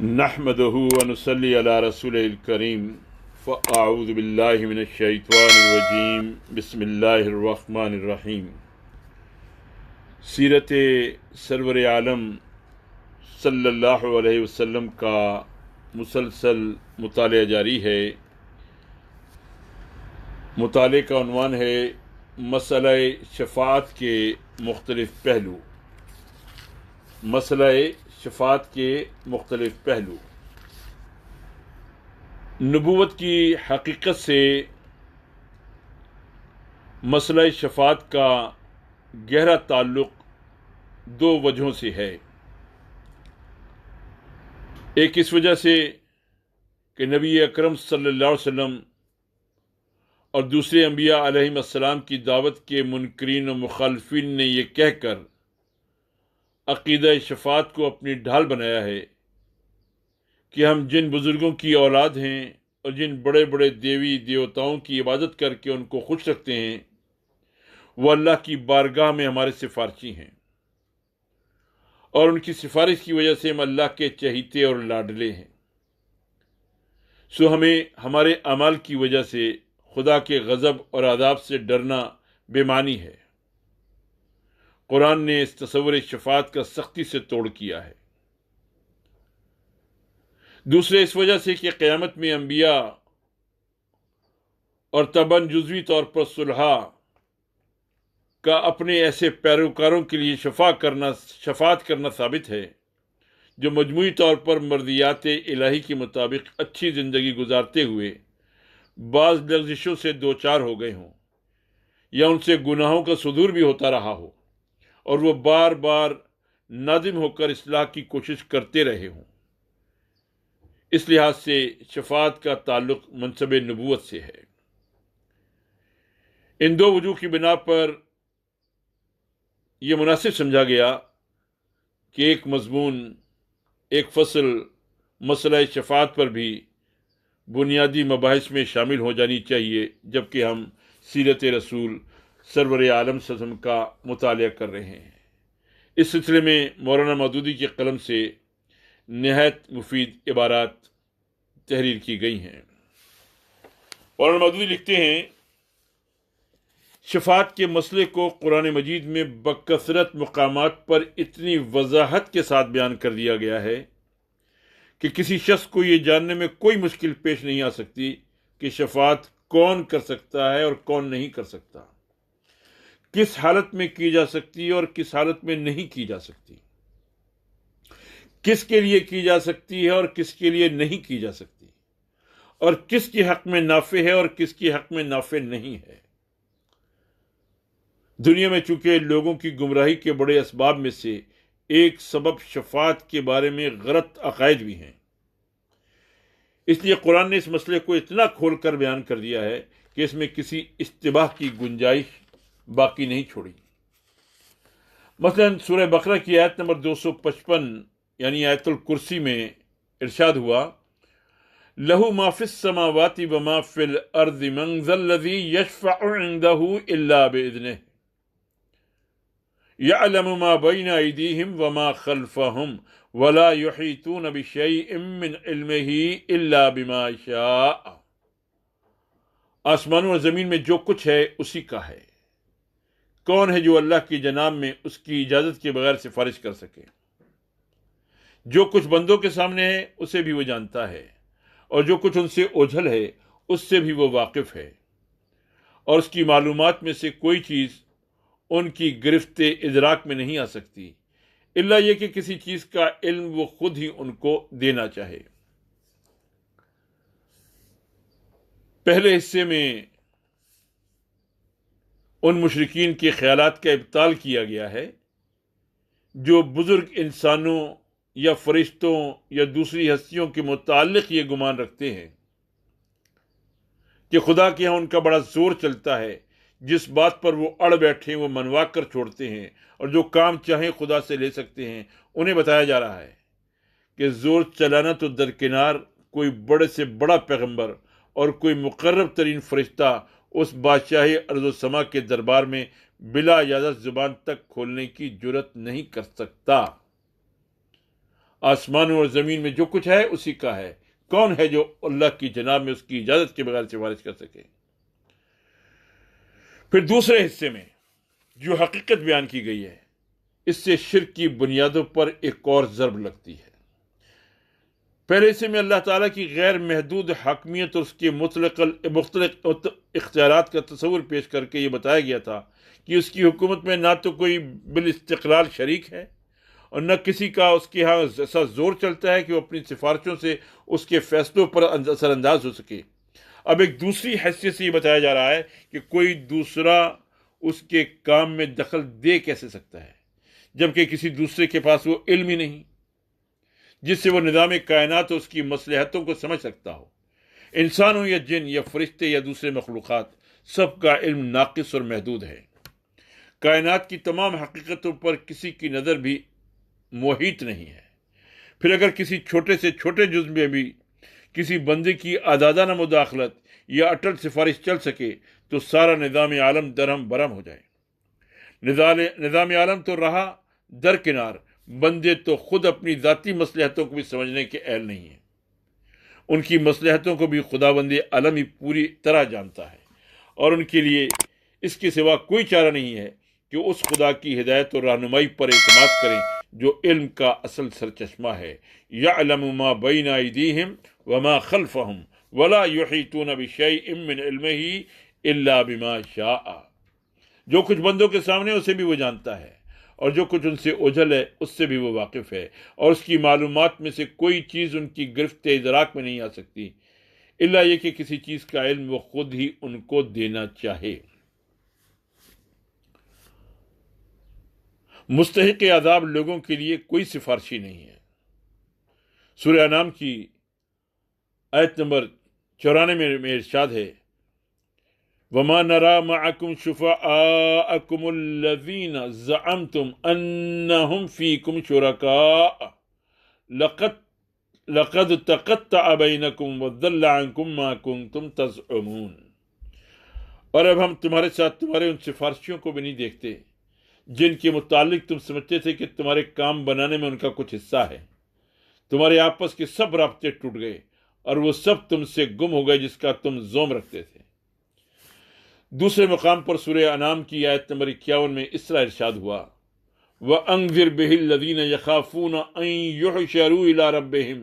نحمدہ ونصلی علی رسول الکریم فاعوذ باللہ من الشیطان الرجیم بسم اللہ الرحمن الرحیم۔ سیرت سرور عالم صلی اللہ علیہ وسلم کا مسلسل مطالعہ جاری ہے۔ مطالعے کا عنوان ہے مسئلہ شفاعت کے مختلف پہلو۔ مسئلہ شفاعت کے مختلف پہلو۔ نبوت کی حقیقت سے مسئلہ شفاعت کا گہرا تعلق دو وجہوں سے ہے۔ ایک اس وجہ سے کہ نبی اکرم صلی اللہ علیہ وسلم اور دوسرے انبیاء علیہم السلام کی دعوت کے منکرین و مخالفین نے یہ کہہ کر عقیدہ شفاعت کو اپنی ڈھال بنایا ہے کہ ہم جن بزرگوں کی اولاد ہیں اور جن بڑے بڑے دیوی دیوتاؤں کی عبادت کر کے ان کو خوش رکھتے ہیں وہ اللہ کی بارگاہ میں ہمارے سفارشی ہیں، اور ان کی سفارش کی وجہ سے ہم اللہ کے چہیتے اور لاڈلے ہیں، سو ہمیں ہمارے اعمال کی وجہ سے خدا کے غضب اور عذاب سے ڈرنا بے معنی ہے۔ قرآن نے اس تصور شفاعت کا سختی سے توڑ کیا ہے۔ دوسرے اس وجہ سے کہ قیامت میں انبیاء اور طبعاً جزوی طور پر صلحاء کا اپنے ایسے پیروکاروں کے لیے شفاعت کرنا ثابت ہے جو مجموعی طور پر مرضیات الہی کے مطابق اچھی زندگی گزارتے ہوئے بعض لغزشوں سے دوچار ہو گئے ہوں، یا ان سے گناہوں کا صدور بھی ہوتا رہا ہو اور وہ بار بار نادم ہو کر اصلاح کی کوشش کرتے رہے ہوں۔ اس لحاظ سے شفاعت کا تعلق منصب نبوت سے ہے۔ ان دو وجوہ کی بنا پر یہ مناسب سمجھا گیا کہ ایک مضمون، ایک فصل مسئلہ شفاعت پر بھی بنیادی مباحث میں شامل ہو جانی چاہیے، جبکہ ہم سیرت رسول سرور عالم صلی اللہ علیہ وسلم کا مطالعہ کر رہے ہیں۔ اس سلسلے میں مولانا مودودی کے قلم سے نہایت مفید عبارات تحریر کی گئی ہیں۔ مولانا مودودی لکھتے ہیں، شفاعت کے مسئلے کو قرآن مجید میں بکثرت مقامات پر اتنی وضاحت کے ساتھ بیان کر دیا گیا ہے کہ کسی شخص کو یہ جاننے میں کوئی مشکل پیش نہیں آ سکتی کہ شفاعت کون کر سکتا ہے اور کون نہیں کر سکتا، کس حالت میں کی جا سکتی ہے اور کس حالت میں نہیں کی جا سکتی، کس کے لیے کی جا سکتی ہے اور کس کے لیے نہیں کی جا سکتی، اور کس کے حق میں نافع ہے اور کس کے حق میں نافع نہیں ہے۔ دنیا میں چونکہ لوگوں کی گمراہی کے بڑے اسباب میں سے ایک سبب شفاعت کے بارے میں غلط عقائد بھی ہیں، اس لیے قرآن نے اس مسئلے کو اتنا کھول کر بیان کر دیا ہے کہ اس میں کسی اشتباہ کی گنجائش باقی نہیں چھوڑی۔ مثلا سورہ بقرہ کی آیت نمبر 255 یعنی آیت الکرسی میں ارشاد ہوا، لَهُ مَا فِي السَّمَاوَاتِ وَمَا فِي الْأَرْضِ مَنْ ذَا الَّذِي يَشْفَعُ عِنْدَهُ إِلَّا بِإِذْنِهِ يَعْلَمُ مَا بَيْنَ أَيْدِيهِمْ وَمَا خَلْفَهُمْ وَلَا يُحِيطُونَ بِشَيْءٍ مِّنْ عِلْمِهِ إِلَّا بِمَا شَاءَ۔ آسمانوں اور زمین میں جو کچھ ہے اسی کا ہے۔ کون ہے جو اللہ کی جناب میں اس کی اجازت کے بغیر سفارش کر سکے؟ جو کچھ بندوں کے سامنے ہے اسے بھی وہ جانتا ہے، اور جو کچھ ان سے اوجھل ہے اس سے بھی وہ واقف ہے، اور اس کی معلومات میں سے کوئی چیز ان کی گرفت ادراک میں نہیں آ سکتی الا یہ کہ کسی چیز کا علم وہ خود ہی ان کو دینا چاہے۔ پہلے حصے میں ان مشرکین کے خیالات کا ابطال کیا گیا ہے جو بزرگ انسانوں یا فرشتوں یا دوسری ہستیوں کے متعلق یہ گمان رکھتے ہیں کہ خدا کے ہاں ان کا بڑا زور چلتا ہے، جس بات پر وہ اڑ بیٹھے وہ منوا کر چھوڑتے ہیں، اور جو کام چاہیں خدا سے لے سکتے ہیں۔ انہیں بتایا جا رہا ہے کہ زور چلانا تو درکنار، کوئی بڑے سے بڑا پیغمبر اور کوئی مقرب ترین فرشتہ اس بادشاہ ارض و سما کے دربار میں بلا اجازت زبان تک کھولنے کی جرت نہیں کر سکتا۔ آسمانوں اور زمین میں جو کچھ ہے اسی کا ہے، کون ہے جو اللہ کی جناب میں اس کی اجازت کے بغیر سفارش کر سکے؟ پھر دوسرے حصے میں جو حقیقت بیان کی گئی ہے، اس سے شرک کی بنیادوں پر ایک اور ضرب لگتی ہے۔ پہلے حصے میں اللہ تعالیٰ کی غیر محدود حاکمیت اور اس کے مختلف اختیارات کا تصور پیش کر کے یہ بتایا گیا تھا کہ اس کی حکومت میں نہ تو کوئی بالاستقلال شریک ہے اور نہ کسی کا اس کے ہاں ایسا زور چلتا ہے کہ وہ اپنی سفارشوں سے اس کے فیصلوں پر اثر انداز ہو سکے۔ اب ایک دوسری حیثیت سے یہ بتایا جا رہا ہے کہ کوئی دوسرا اس کے کام میں دخل دے کیسے سکتا ہے، جبکہ کسی دوسرے کے پاس وہ علم ہی نہیں جس سے وہ نظام کائنات اور اس کی مصلحتوں کو سمجھ سکتا ہو۔ انسان ہو یا جن یا فرشتے یا دوسرے مخلوقات، سب کا علم ناقص اور محدود ہے۔ کائنات کی تمام حقیقتوں پر کسی کی نظر بھی محیط نہیں ہے۔ پھر اگر کسی چھوٹے سے چھوٹے جزء میں بھی کسی بندے کی آزادانہ مداخلت یا اٹل سفارش چل سکے تو سارا نظام عالم درہم برہم ہو جائے۔ نظام عالم تو رہا درکنار، بندے تو خود اپنی ذاتی مصلحتوں کو بھی سمجھنے کے اہل نہیں ہیں۔ ان کی مصلحتوں کو بھی خداوند عالم ہی پوری طرح جانتا ہے، اور ان کے لیے اس کے سوا کوئی چارہ نہیں ہے کہ اس خدا کی ہدایت اور رہنمائی پر اعتماد کریں جو علم کا اصل سرچشمہ ہے۔ یعلم ما بین ایدیہم وما خلفہم ولا یحیطون بشیء من علمہ الا بما شاء۔ جو کچھ بندوں کے سامنے اسے بھی وہ جانتا ہے، اور جو کچھ ان سے اوجھل ہے اس سے بھی وہ واقف ہے، اور اس کی معلومات میں سے کوئی چیز ان کی گرفت ادراک میں نہیں آ سکتی الا یہ کہ کسی چیز کا علم وہ خود ہی ان کو دینا چاہے۔ مستحق عذاب لوگوں کے لیے کوئی سفارشی نہیں ہے۔ سورہ انعام کی آیت نمبر 94 میں ارشاد ہے، وَمَا نَرَى مَعَكُمْ شُفَعَاءَكُمُ الَّذِينَ زَعَمْتُمْ أَنَّهُمْ فِيكُمْ شُرَكَاءُ لَقَدْ تَقَطَّعَ بَيْنَكُمْ وَضَلَّ عَنْكُمْ مَا كُنْتُمْ تَزْعُمُونَ۔ اور اب ہم تمہارے ساتھ تمہارے ان سفارشیوں کو بھی نہیں دیکھتے جن کے متعلق تم سمجھتے تھے کہ تمہارے کام بنانے میں ان کا کچھ حصہ ہے۔ تمہارے آپس کے سب رابطے ٹوٹ گئے اور وہ سب تم سے گم ہو گئے جس کا تم زوم رکھتے تھے۔ دوسرے مقام پر سورہ انعام کی آیت نمبر 51 میں اس طرح ارشاد ہوا، وَأَنذِرْ بِهِ الَّذِينَ يَخَافُونَ أَن يُحْشَرُوا إِلَىٰ رَبِّهِمْ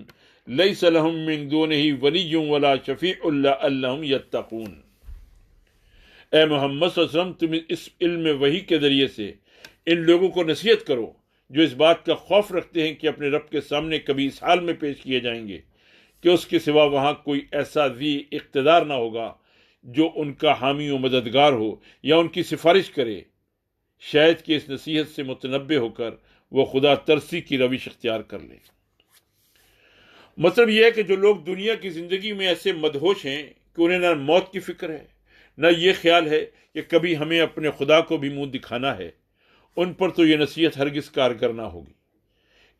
لَيْسَ لَهُم مِّن دُونِهِ وَلِيٌّ وَلَا شَفِيعٌ لَعَلَّهُمْ يَتَّقُونَ۔ اے محمد صلی اللہ علیہ وسلم، تم اس علم وحی کے ذریعے سے ان لوگوں کو نصیحت کرو جو اس بات کا خوف رکھتے ہیں کہ اپنے رب کے سامنے کبھی اس حال میں پیش کیے جائیں گے کہ اس کے سوا وہاں کوئی ایسا ذی اقتدار نہ ہوگا جو ان کا حامی و مددگار ہو یا ان کی سفارش کرے، شاید کہ اس نصیحت سے متنبہ ہو کر وہ خدا ترسی کی روش اختیار کر لے۔ مطلب یہ ہے کہ جو لوگ دنیا کی زندگی میں ایسے مدہوش ہیں کہ انہیں نہ موت کی فکر ہے نہ یہ خیال ہے کہ کبھی ہمیں اپنے خدا کو بھی منہ دکھانا ہے، ان پر تو یہ نصیحت ہرگز کارگر نہ ہوگی۔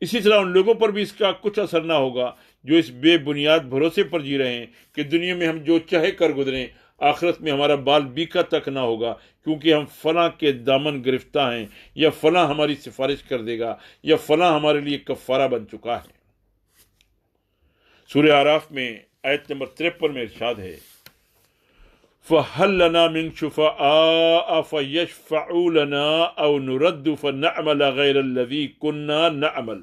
اسی طرح ان لوگوں پر بھی اس کا کچھ اثر نہ ہوگا جو اس بے بنیاد بھروسے پر جی رہے ہیں کہ دنیا میں ہم جو چاہے کر گزریں، آخرت میں ہمارا بال بیکا تک نہ ہوگا کیونکہ ہم فلاں کے دامن گرفتہ ہیں، یا فلاں ہماری سفارش کر دے گا، یا فلاں ہمارے لیے کفارہ بن چکا ہے۔ سورہ اعراف میں آیت نمبر 53 میں ارشاد ہے، فَهَلْ لَنَا مِن شُفَعَاءَ فَيَشْفَعُوا لَنَا أَوْ نُرَدُّ فَنَعْمَلَ غَيْرَ الَّذِي كُنَّا نَعْمَلُ۔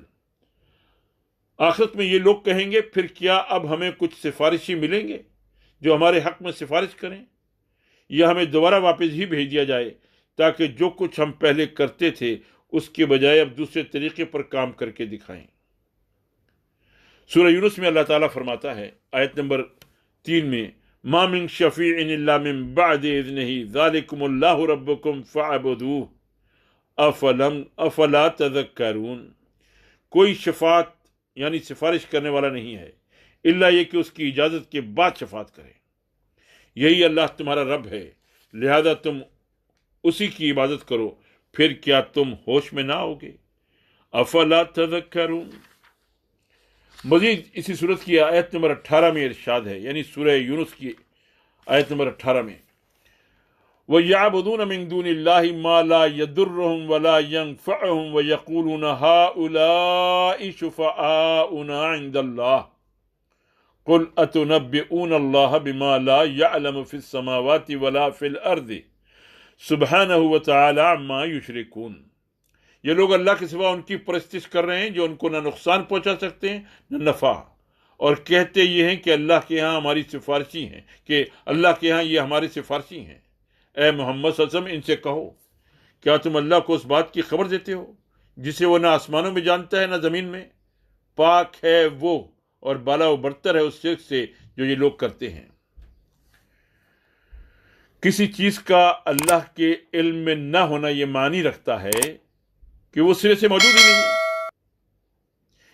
آخرت میں یہ لوگ کہیں گے، پھر کیا اب ہمیں کچھ سفارشی ملیں گے جو ہمارے حق میں سفارش کریں، یا ہمیں دوبارہ واپس ہی بھیج دیا جائے تاکہ جو کچھ ہم پہلے کرتے تھے اس کے بجائے اب دوسرے طریقے پر کام کر کے دکھائیں۔ سورہ یونس میں اللہ تعالیٰ فرماتا ہے آیت نمبر 3 میں، ما من شفیع الا من بعد اذنہ ذالکم اللہ ربکم فاعبدوہ افلا تذکرون۔ کوئی شفاعت یعنی سفارش کرنے والا نہیں ہے الا یہ کہ اس کی اجازت کے بعد شفاعت کرے۔ یہی اللہ تمہارا رب ہے، لہذا تم اسی کی عبادت کرو، پھر کیا تم ہوش میں نہ ہوگے؟ افلا تذکرون۔ مزید اسی صورت کی آیت نمبر 18 میں ارشاد ہے، یعنی سورہ یونس کی آیت نمبر 18 میں، وَيَعْبُدُونَ مِن دُونِ اللَّهِ مَا لَا يَضُرُّهُمْ وَلَا يَنفَعُهُمْ وَيَقُولُونَ هَؤُلَاءِ شُفَعَاؤُنَا عِندَ اللَّهِ قُلْ أَتُنَبِّئُونَ اللَّهَ بِمَا لَا يَعْلَمُ فِي السَّمَاوَاتِ وَلَا فِي الْأَرْضِ سُبْحَانَهُ وَتَعَالَى عَمَّا يُشْرِكُونَ۔ یہ لوگ اللہ کے سوا ان کی پرستش کر رہے ہیں جو ان کو نہ نقصان پہنچا سکتے ہیں نہ نفع، اور کہتے یہ ہیں کہ اللہ کے ہاں ہماری سفارشی ہیں، کہ اللہ کے ہاں یہ ہمارے سفارشی ہیں۔ اے محمد صلی اللہ علیہ وسلم ان سے کہو، کیا تم اللہ کو اس بات کی خبر دیتے ہو جسے وہ نہ آسمانوں میں جانتا ہے نہ زمین میں؟ پاک ہے وہ اور بالا و برتر ہے اس شرک سے جو یہ لوگ کرتے ہیں۔ کسی چیز کا اللہ کے علم میں نہ ہونا یہ معنی رکھتا ہے کہ وہ سرے سے موجود ہی نہیں ہے،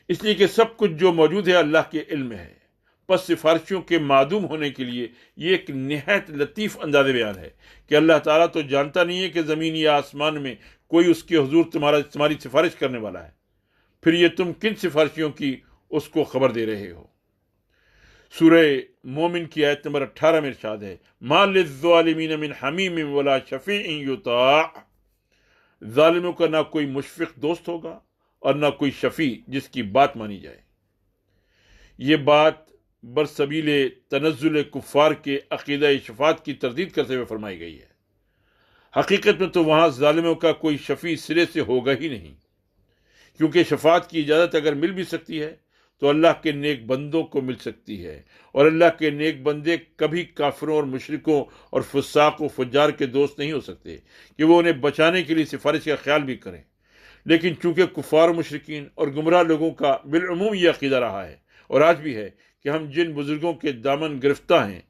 اس لیے کہ سب کچھ جو موجود ہے اللہ کے علم میں ہے۔ پس سفارشیوں کے معدوم ہونے کے لیے یہ ایک نہایت لطیف انداز بیان ہے کہ اللہ تعالیٰ تو جانتا نہیں ہے کہ زمین یا آسمان میں کوئی اس کے حضور تمہاری سفارش کرنے والا ہے، پھر یہ تم کن سفارشیوں کی اس کو خبر دے رہے ہو؟ سورہ مومن کی آیت نمبر 18 میں ارشاد ہے، مَا لِلظَّالِمِينَ مِنْ حَمِيمٍ وَلَا شَفِيعٍ يُطَاعُ۔ ظالموں کا نہ کوئی مشفق دوست ہوگا اور نہ کوئی شفیع جس کی بات مانی جائے۔ یہ بات برسبیل تنزل کفار کے عقیدہ شفاعت کی تردید کرتے ہوئے فرمائی گئی ہے۔ حقیقت میں تو وہاں ظالموں کا کوئی شفیع سرے سے ہوگا ہی نہیں، کیونکہ شفاعت کی اجازت اگر مل بھی سکتی ہے تو اللہ کے نیک بندوں کو مل سکتی ہے، اور اللہ کے نیک بندے کبھی کافروں اور مشرکوں اور فساق و فجار کے دوست نہیں ہو سکتے کہ وہ انہیں بچانے کے لیے سفارش کا خیال بھی کریں۔ لیکن چونکہ کفار و مشرکین اور گمراہ لوگوں کا بالعموم یہ عقیدہ رہا ہے اور آج بھی ہے کہ ہم جن بزرگوں کے دامن گرفتہ ہیں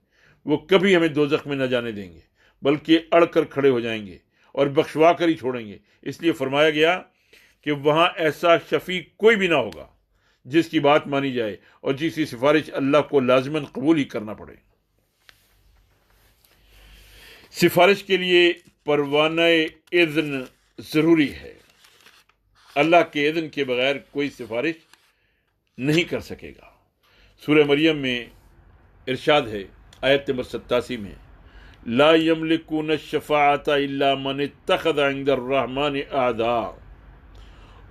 وہ کبھی ہمیں دوزخ میں نہ جانے دیں گے، بلکہ اڑ کر کھڑے ہو جائیں گے اور بخشوا کر ہی چھوڑیں گے۔ اس لیے فرمایا گیا کہ وہاں ایسا شفیع کوئی بھی نہ ہوگا جس کی بات مانی جائے اور جس کی سفارش اللہ کو لازماً قبول ہی کرنا پڑے۔ سفارش کے لیے پروانہ اذن ضروری ہے۔ اللہ کے اذن کے بغیر کوئی سفارش نہیں کر سکے گا۔ سورہ مریم میں ارشاد ہے آیت نمبر 87 میں، لا یملکون الشفاعۃ الا من اتخذ عند الرحمن عہدا۔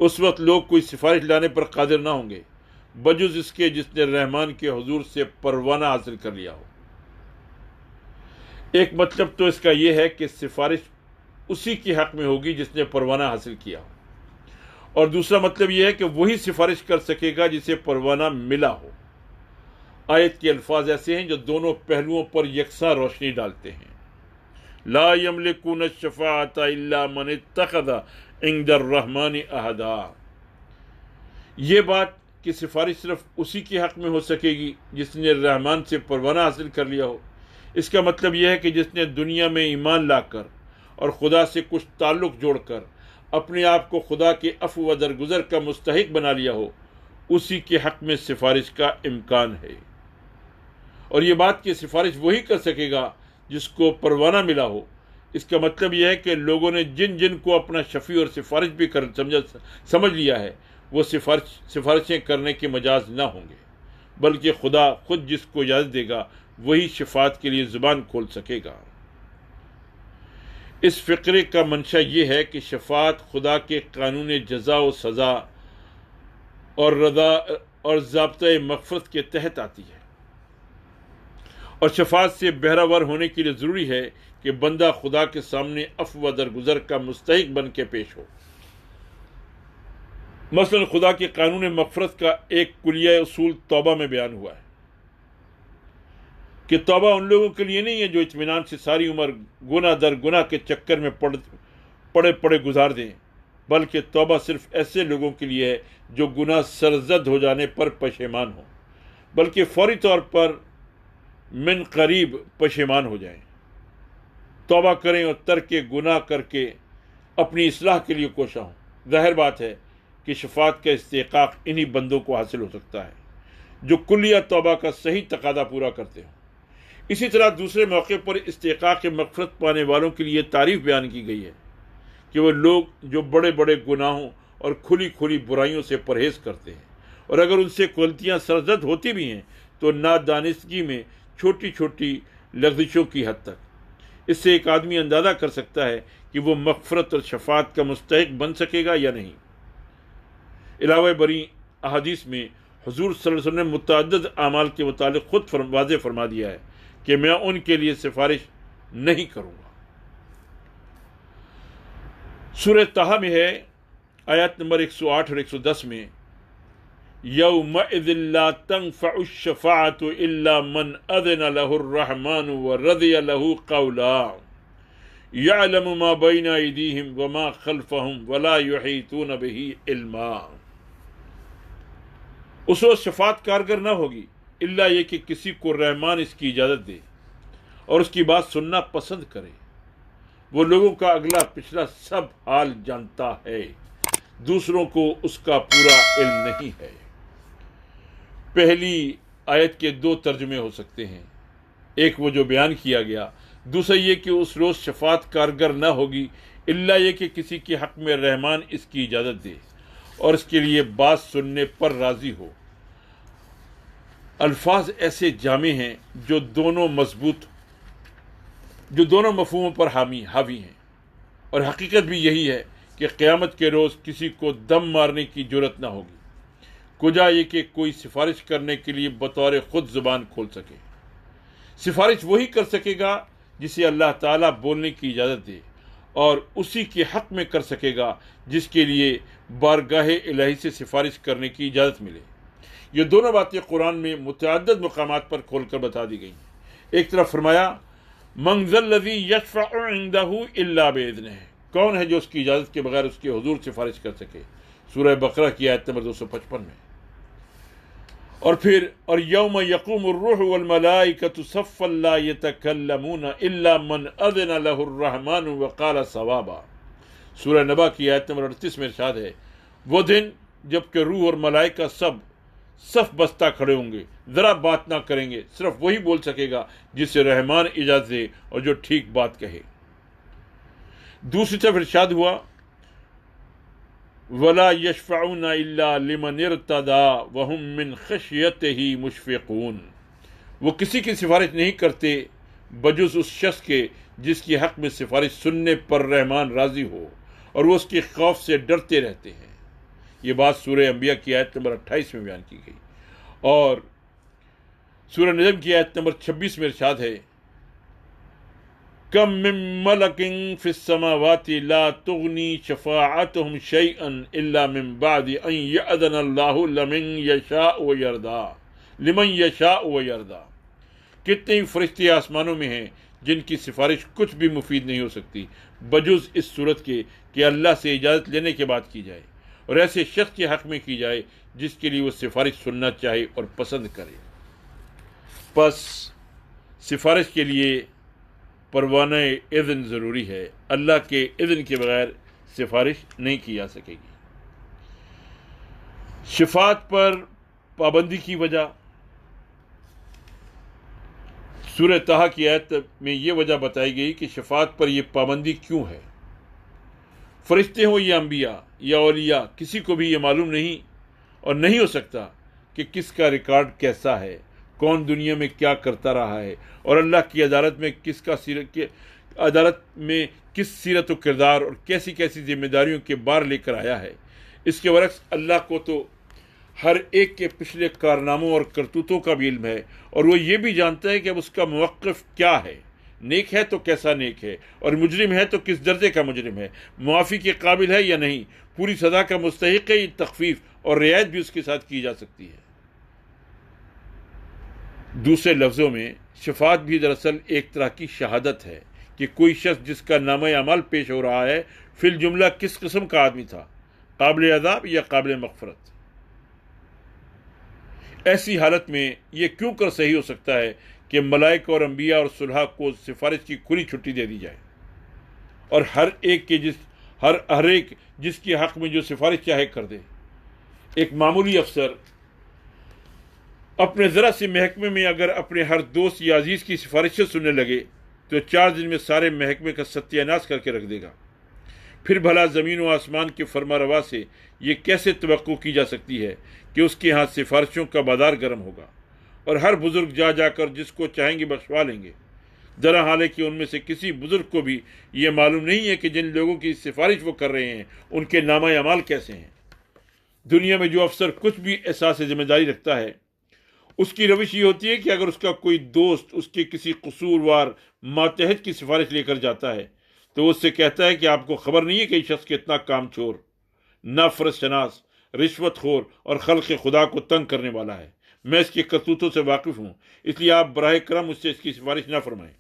اس وقت لوگ کوئی سفارش لانے پر قادر نہ ہوں گے بجز اس کے جس نے رحمان کے حضور سے پروانہ حاصل کر لیا ہو۔ ایک مطلب تو اس کا یہ ہے کہ سفارش اسی کے حق میں ہوگی جس نے پروانہ حاصل کیا ہو، اور دوسرا مطلب یہ ہے کہ وہی سفارش کر سکے گا جسے پروانہ ملا ہو۔ آیت کے الفاظ ایسے ہیں جو دونوں پہلوؤں پر یکساں روشنی ڈالتے ہیں۔ لا یملکون الشفاعۃ الا من اتخذ عند الرحمن عہدا۔ یہ بات کہ سفارش صرف اسی کے حق میں ہو سکے گی جس نے رحمان سے پروانہ حاصل کر لیا ہو، اس کا مطلب یہ ہے کہ جس نے دنیا میں ایمان لا کر اور خدا سے کچھ تعلق جوڑ کر اپنے آپ کو خدا کے عفو و درگزر کا مستحق بنا لیا ہو، اسی کے حق میں سفارش کا امکان ہے۔ اور یہ بات کہ سفارش وہی کر سکے گا جس کو پروانہ ملا ہو، اس کا مطلب یہ ہے کہ لوگوں نے جن جن کو اپنا شفیع اور سفارش بھی سمجھ لیا ہے وہ سفارشیں کرنے کے مجاز نہ ہوں گے، بلکہ خدا خود جس کو اجازت دے گا وہی شفاعت کے لیے زبان کھول سکے گا۔ اس فقرے کا منشا یہ ہے کہ شفاعت خدا کے قانون جزا و سزا اور رضا اور ضابطۂ مغفرت کے تحت آتی ہے، اور شفاعت سے بہرہور ہونے کے لیے ضروری ہے کہ بندہ خدا کے سامنے عفو و درگزر کا مستحق بن کے پیش ہو۔ مثلا خدا کے قانون مغفرت کا ایک کلیہ اصول توبہ میں بیان ہوا ہے کہ توبہ ان لوگوں کے لیے نہیں ہے جو اطمینان سے ساری عمر گناہ در گناہ کے چکر میں پڑے گزار دیں، بلکہ توبہ صرف ایسے لوگوں کے لیے ہے جو گناہ سرزد ہو جانے پر پشیمان ہوں، بلکہ فوری طور پر من قریب پشیمان ہو جائیں، توبہ کریں اور ترک گناہ کر کے اپنی اصلاح کے لیے کوشاں ہوں۔ ظاہر بات ہے کہ شفاعت کا استحقاق انہی بندوں کو حاصل ہو سکتا ہے جو کلیہ توبہ کا صحیح تقاضا پورا کرتے ہوں۔ اسی طرح دوسرے موقع پر استحقاق مغفرت پانے والوں کے لیے تعریف بیان کی گئی ہے کہ وہ لوگ جو بڑے بڑے گناہوں اور کھلی کھلی برائیوں سے پرہیز کرتے ہیں، اور اگر ان سے غلطیاں سرزد ہوتی بھی ہیں تو نادانستگی میں چھوٹی چھوٹی لغزشوں کی حد تک، اس سے ایک آدمی اندازہ کر سکتا ہے کہ وہ مغفرت اور شفاعت کا مستحق بن سکے گا یا نہیں۔ علاوہ بری احادیث میں حضور صلی اللہ علیہ وسلم نے متعدد اعمال کے متعلق خود واضح فرما دیا ہے کہ میں ان کے لیے سفارش نہیں کروں گا۔ سورہ طٰہٰ میں ہے آیات نمبر 108 اور 110 میں یومئذ لا تنفع الشفاعۃ الا من اذن له الرحمن ورضی له قولا یعلم ما بین ایدیہم وما خلفہم ولا یحیطون به علما۔ اس وقت شفاعت کارگر نہ ہوگی الا یہ کہ کسی کو رحمان اس کی اجازت دے اور اس کی بات سننا پسند کرے۔ وہ لوگوں کا اگلا پچھلا سب حال جانتا ہے، دوسروں کو اس کا پورا علم نہیں ہے۔ پہلی آیت کے دو ترجمے ہو سکتے ہیں، ایک وہ جو بیان کیا گیا، دوسرا یہ کہ اس روز شفاعت کارگر نہ ہوگی الا یہ کہ کسی کے حق میں رحمان اس کی اجازت دے اور اس کے لیے بات سننے پر راضی ہو۔ الفاظ ایسے جامع ہیں جو دونوں مفہوموں پر حاوی ہیں، اور حقیقت بھی یہی ہے کہ قیامت کے روز کسی کو دم مارنے کی جرت نہ ہوگی، کجا یہ کہ کوئی سفارش کرنے کے لیے بطور خود زبان کھول سکے۔ سفارش وہی کر سکے گا جسے اللہ تعالیٰ بولنے کی اجازت دے، اور اسی کے حق میں کر سکے گا جس کے لیے بارگاہ الہی سے سفارش کرنے کی اجازت ملے۔ یہ دونوں باتیں قرآن میں متعدد مقامات پر کھول کر بتا دی گئی ہیں۔ ایک طرف فرمایا من ذا الذی یشفع عندہ الا باذنہ، کون ہے جو اس کی اجازت کے بغیر اس کے حضور سفارش کر سکے، سورہ بقرہ کی آیت نمبر 255 میں۔ اور پھر اور یوم یقوم الروح والملائکۃ صفا لا یتکلمون الا من اذن له الرحمن وقال صوابا، سورہ نبا کی آیت نمبر 38 میں ارشاد ہے وہ دن جب کہ روح اور ملائکہ سب صف بستہ کھڑے ہوں گے، ذرا بات نہ کریں گے، صرف وہی بول سکے گا جسے رحمان اجازت دے اور جو ٹھیک بات کہے۔ دوسری طرف ارشاد ہوا وَلَا يَشْفَعُونَ إِلَّا لِمَنِ ارْتَضَىٰ وَهُمْ مِنْ خَشْيَتِهِ مُشْفِقُونَ، وہ کسی کی سفارش نہیں کرتے بجز اس شخص کے جس کی حق میں سفارش سننے پر رحمان راضی ہو اور وہ اس کے خوف سے ڈرتے رہتے ہیں۔ یہ بات سورہ انبیاء کی آیت نمبر 28 میں بیان کی گئی، اور سورہ نجم کی آیت نمبر 26 میں ارشاد ہے کم من ملک فی السماوات لا تغنی شفاعتهم شیئا الا من بعد ان یأذن اللہ لمن یشاء ویرضی، کتنے فرشتے آسمانوں میں ہیں جن کی سفارش کچھ بھی مفید نہیں ہو سکتی بجز اس صورت کے کہ اللہ سے اجازت لینے کے بعد کی جائے، اور ایسے شخص کے حق میں کی جائے جس کے لیے وہ سفارش سننا چاہے اور پسند کرے۔ پس سفارش کے لیے پروانہ اذن ضروری ہے، اللہ کے اذن کے بغیر سفارش نہیں کی جا سکے گی۔ شفاعت پر پابندی کی وجہ، سورہ طٰہٰ کی آیت میں یہ وجہ بتائی گئی کہ شفاعت پر یہ پابندی کیوں ہے۔ فرشتے ہوں یا انبیاء یا اولیاء، کسی کو بھی یہ معلوم نہیں اور نہیں ہو سکتا کہ کس کا ریکارڈ کیسا ہے، کون دنیا میں کیا کرتا رہا ہے، اور اللہ کی عدالت میں کس سیرت و کردار اور کیسی کیسی ذمہ داریوں کے بار لے کر آیا ہے۔ اس کے برعکس اللہ کو تو ہر ایک کے پچھلے کارناموں اور کرتوتوں کا بھی علم ہے، اور وہ یہ بھی جانتا ہے کہ اب اس کا موقف کیا ہے، نیک ہے تو کیسا نیک ہے، اور مجرم ہے تو کس درجے کا مجرم ہے، معافی کے قابل ہے یا نہیں، پوری سزا کا مستحق ہے، تخفیف اور رعایت بھی اس کے ساتھ کی جا سکتی ہے۔ دوسرے لفظوں میں شفاعت بھی دراصل ایک طرح کی شہادت ہے کہ کوئی شخص جس کا نامہ اعمال پیش ہو رہا ہے فی الجملہ کس قسم کا آدمی تھا، قابل عذاب یا قابل مغفرت۔ ایسی حالت میں یہ کیوں کر صحیح ہو سکتا ہے کہ ملائکہ اور انبیاء اور صلحاء کو سفارش کی کھلی چھٹی دے دی جائے، اور ہر ایک جس کے حق میں جو سفارش چاہے کر دے۔ ایک معمولی افسر اپنے ذرا سے محکمے میں اگر اپنے ہر دوست یا عزیز کی سفارشیں سننے لگے تو 4 دن میں سارے محکمے کا ستیہ ناش کر کے رکھ دے گا۔ پھر بھلا زمین و آسمان کے فرما روا سے یہ کیسے توقع کی جا سکتی ہے کہ اس کے ہاں سفارشوں کا بازار گرم ہوگا، اور ہر بزرگ جا کر جس کو چاہیں گے بخشوا لیں گے۔ درا حال ہے کہ ان میں سے کسی بزرگ کو بھی یہ معلوم نہیں ہے کہ جن لوگوں کی سفارش وہ کر رہے ہیں ان کے نامہ اعمال کیسے ہیں۔ دنیا میں جو افسر کچھ بھی احساس ذمہ داری رکھتا ہے، اس کی روش یہ ہوتی ہے کہ اگر اس کا کوئی دوست اس کے کسی قصوروار ماتحت کی سفارش لے کر جاتا ہے تو وہ اس سے کہتا ہے کہ آپ کو خبر نہیں ہے کہ یہ شخص کتنا کام چور، نافرض شناس، رشوت خور اور خلق خدا کو تنگ کرنے والا ہے۔ میں اس کے کرتوتوں سے واقف ہوں، اس لیے آپ براہ کرم اس سے اس کی سفارش نہ فرمائیں۔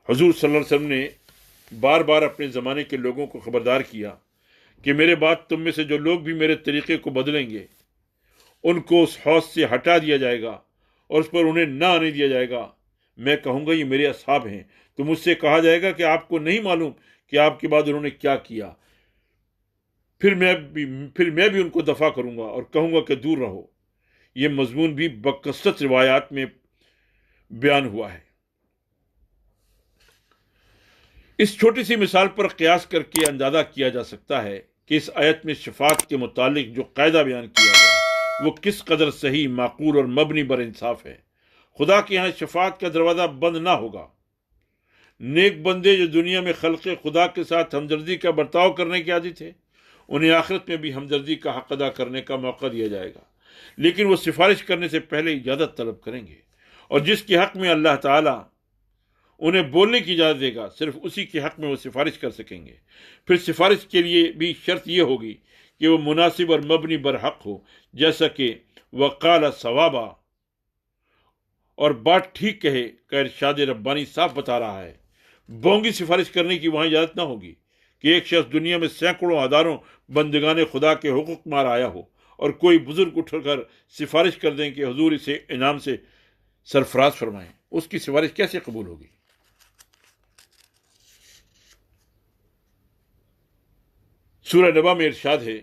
حضور صلی اللہ علیہ وسلم نے بار بار اپنے زمانے کے لوگوں کو خبردار کیا کہ میرے بعد تم میں سے جو لوگ بھی میرے طریقے کو بدلیں گے ان کو اس حوض سے ہٹا دیا جائے گا اور اس پر انہیں نہ آنے دیا جائے گا۔ میں کہوں گا یہ میرے اصحاب ہیں، تو مجھ سے کہا جائے گا کہ آپ کو نہیں معلوم کہ آپ کے بعد انہوں نے کیا کیا۔ پھر میں بھی ان کو دفع کروں گا اور کہوں گا کہ دور رہو۔ یہ مضمون بھی بکثرت روایات میں بیان ہوا ہے۔ اس چھوٹی سی مثال پر قیاس کر کے اندازہ کیا جا سکتا ہے کہ اس آیت میں شفاعت کے متعلق جو قاعدہ بیان کیا گیا ہے وہ کس قدر صحیح، معقول اور مبنی بر انصاف ہے۔ خدا کے ہاں شفاعت کا دروازہ بند نہ ہوگا۔ نیک بندے جو دنیا میں خلق خدا کے ساتھ ہمدردی کا برتاؤ کرنے کے عادی تھے، انہیں آخرت میں بھی ہمدردی کا حق ادا کرنے کا موقع دیا جائے گا، لیکن وہ سفارش کرنے سے پہلے اجازت طلب کریں گے، اور جس کے حق میں اللہ تعالیٰ انہیں بولنے کی اجازت دے گا صرف اسی کے حق میں وہ سفارش کر سکیں گے۔ پھر سفارش کے لیے بھی شرط یہ ہوگی کہ وہ مناسب اور مبنی برحق ہو، جیسا کہ وقال ثوابا، اور بات ٹھیک کہے کا ارشاد ربانی صاف بتا رہا ہے۔ بونگی سفارش کرنے کی وہاں اجازت نہ ہوگی کہ ایک شخص دنیا میں سینکڑوں ہزاروں بندگان خدا کے حقوق مار آیا ہو اور کوئی بزرگ اٹھ کر سفارش کر دیں کہ حضور اسے انعام سے سرفراز فرمائیں۔ اس کی سفارش کیسے قبول ہوگی؟ سورہ نبا میں ارشاد ہے،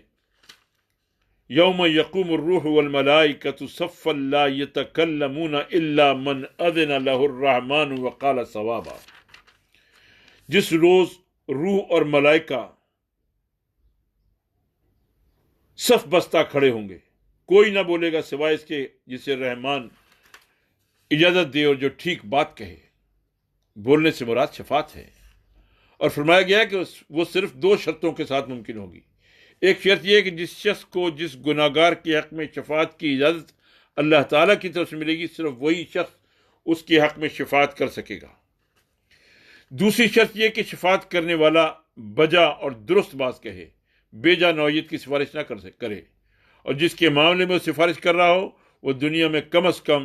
یوم یقوم الروح والملائکۃ صفا لا یتکلمون الا من اذن له الرحمن وقال صوابا۔ جس روز روح اور ملائکہ صف بستہ کھڑے ہوں گے، کوئی نہ بولے گا سوائے اس کے جسے رحمان اجازت دے اور جو ٹھیک بات کہے۔ بولنے سے مراد شفاعت ہے، اور فرمایا گیا ہے کہ وہ صرف دو شرطوں کے ساتھ ممکن ہوگی۔ ایک شرط یہ ہے کہ جس شخص کو جس گناہگار کے حق میں شفاعت کی اجازت اللہ تعالیٰ کی طرف سے ملے گی، صرف وہی شخص اس کے حق میں شفاعت کر سکے گا۔ دوسری شرط یہ کہ شفاعت کرنے والا بجا اور درست بات کہے، بے جا نوعیت کی سفارش نہ کرے، اور جس کے معاملے میں وہ سفارش کر رہا ہو وہ دنیا میں کم از کم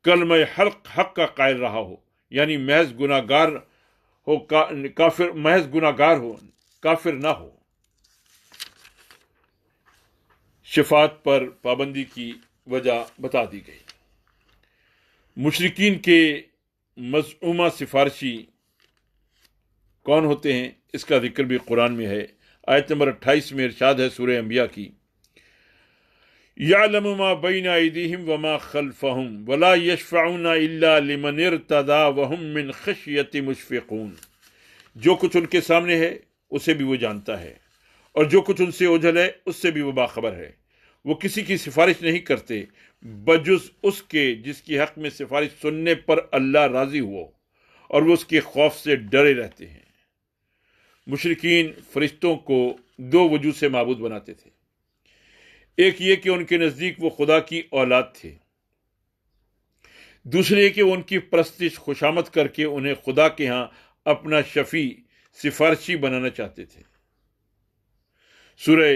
کلمہ حق کا قائل رہا ہو، یعنی محض گناہگار ہو، کافر نہ ہو۔ شفاعت پر پابندی کی وجہ بتا دی گئی۔ مشرکین کے مزعومہ سفارشی کون ہوتے ہیں اس کا ذکر بھی قرآن میں ہے۔ آیت نمبر 28 میں ارشاد ہے سورہ انبیاء کی، یعلم ما بین ایدیہم وما خلفہم ولا یشفعون الا لمن ارتضی وہم من خشیۃ مشفقون۔ جو کچھ ان کے سامنے ہے اسے بھی وہ جانتا ہے، اور جو کچھ ان سے اوجھل ہے اس سے بھی وہ باخبر ہے۔ وہ کسی کی سفارش نہیں کرتے بجز اس کے جس کی حق میں سفارش سننے پر اللہ راضی ہو، اور وہ اس کے خوف سے ڈرے رہتے ہیں۔ مشرکین فرشتوں کو دو وجوہ سے معبود بناتے تھے۔ ایک یہ کہ ان کے نزدیک وہ خدا کی اولاد تھے، دوسرے یہ کہ وہ ان کی پرستش خوشامد کر کے انہیں خدا کے ہاں اپنا شفیع سفارشی بنانا چاہتے تھے۔ سورہ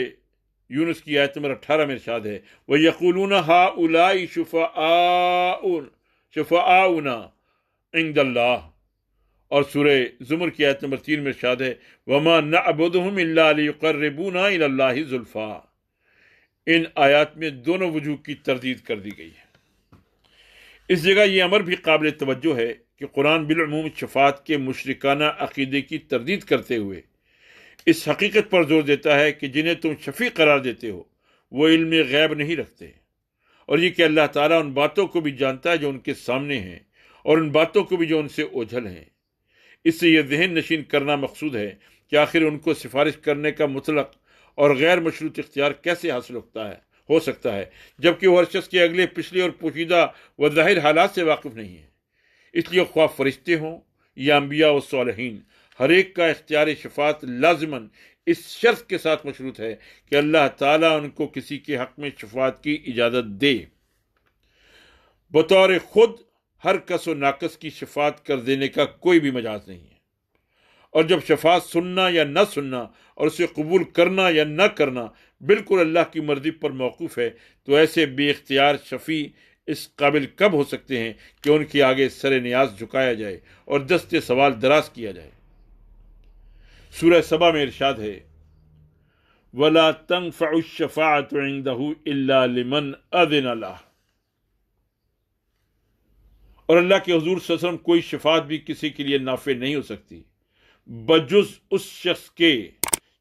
یونس کی آیت نمبر 18 میں ارشاد ہے، وَيَقُولُونَ هَؤُلَاءِ شُفَعَاؤُنَا عِندَ اللَّهِ، اور سورہ زمر کی آیت نمبر 3 میں ارشاد ہے، وَمَا نَعْبُدُهُمْ إِلَّا لِيُقَرِّبُونَا إِلَى اللَّهِ زُلْفَىٰ۔ ان آیات میں دونوں وجوہ کی تردید کر دی گئی ہے۔ اس جگہ یہ امر بھی قابل توجہ ہے کہ قرآن بالعموم شفاعت کے مشرکانہ عقیدے کی تردید کرتے ہوئے اس حقیقت پر زور دیتا ہے کہ جنہیں تم شفیع قرار دیتے ہو وہ علم غیب نہیں رکھتے، اور یہ کہ اللہ تعالیٰ ان باتوں کو بھی جانتا ہے جو ان کے سامنے ہیں اور ان باتوں کو بھی جو ان سے اوجھل ہیں۔ اس سے یہ ذہن نشین کرنا مقصود ہے کہ آخر ان کو سفارش کرنے کا مطلق اور غیر مشروط اختیار کیسے حاصل ہو سکتا ہے جبکہ وہ ہر شخص کے اگلے پچھلے اور پوشیدہ و ظاہر حالات سے واقف نہیں ہے۔ اس لیے خواہ فرشتے ہوں یا انبیاء و صالحین، ہر ایک کا اختیار شفاعت لازماً اس شرط کے ساتھ مشروط ہے کہ اللہ تعالیٰ ان کو کسی کے حق میں شفاعت کی اجازت دے۔ بطور خود ہر کس و ناقص کی شفاعت کر دینے کا کوئی بھی مجاز نہیں ہے، اور جب شفاعت سننا یا نہ سننا اور اسے قبول کرنا یا نہ کرنا بالکل اللہ کی مرضی پر موقوف ہے، تو ایسے بے اختیار شفیع اس قابل کب ہو سکتے ہیں کہ ان کے آگے سر نیاز جھکایا جائے اور دست سوال دراز کیا جائے۔ سورہ سبا میں ارشاد ہے وَلَا تَنفَعُ الشَّفَاعَةُ عِندَهُ إِلَّا لِمَنْ أَذِنَ لَهُ، اور اللہ کے حضور صلی اللہ علیہ وسلم کوئی شفاعت بھی کسی کے لیے نافع نہیں ہو سکتی بجز اس شخص کے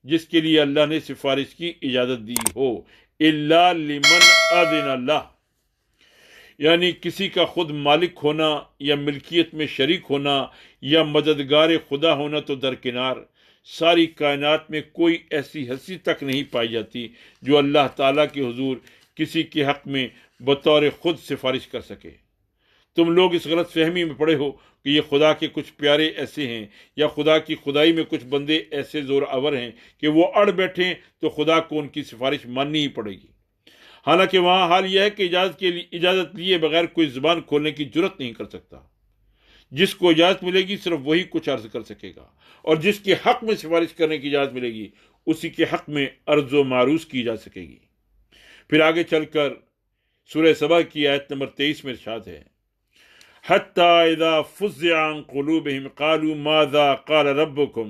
جس کے لیے اللہ نے سفارش کی اجازت دی ہو، إِلَّا لِمَنْ أَذِنَ لَهُ، یعنی کسی کا خود مالک ہونا یا ملکیت میں شریک ہونا یا مددگار خدا ہونا تو درکنار، ساری کائنات میں کوئی ایسی ہستی تک نہیں پائی جاتی جو اللہ تعالیٰ کے حضور کسی کے حق میں بطور خود سفارش کر سکے۔ تم لوگ اس غلط فہمی میں پڑے ہو کہ یہ خدا کے کچھ پیارے ایسے ہیں یا خدا کی خدائی میں کچھ بندے ایسے زور آور ہیں کہ وہ اڑ بیٹھیں تو خدا کو ان کی سفارش ماننی ہی پڑے گی، حالانکہ وہاں حال یہ ہے کہ اجازت لیے بغیر کوئی زبان کھولنے کی جرت نہیں کر سکتا۔ جس کو اجازت ملے گی صرف وہی کچھ عرض کر سکے گا، اور جس کے حق میں سفارش کرنے کی اجازت ملے گی اسی کے حق میں عرض و معروض کی جا سکے گی۔ پھر آگے چل کر سورہ سبا کی آیت نمبر 23 میں ارشاد ہے حَتَّى إِذَا فُزِّعَ عَنْ قُلُوبِهِمْ قَالُوا مَاذَا قَالَ رَبُّكُمْ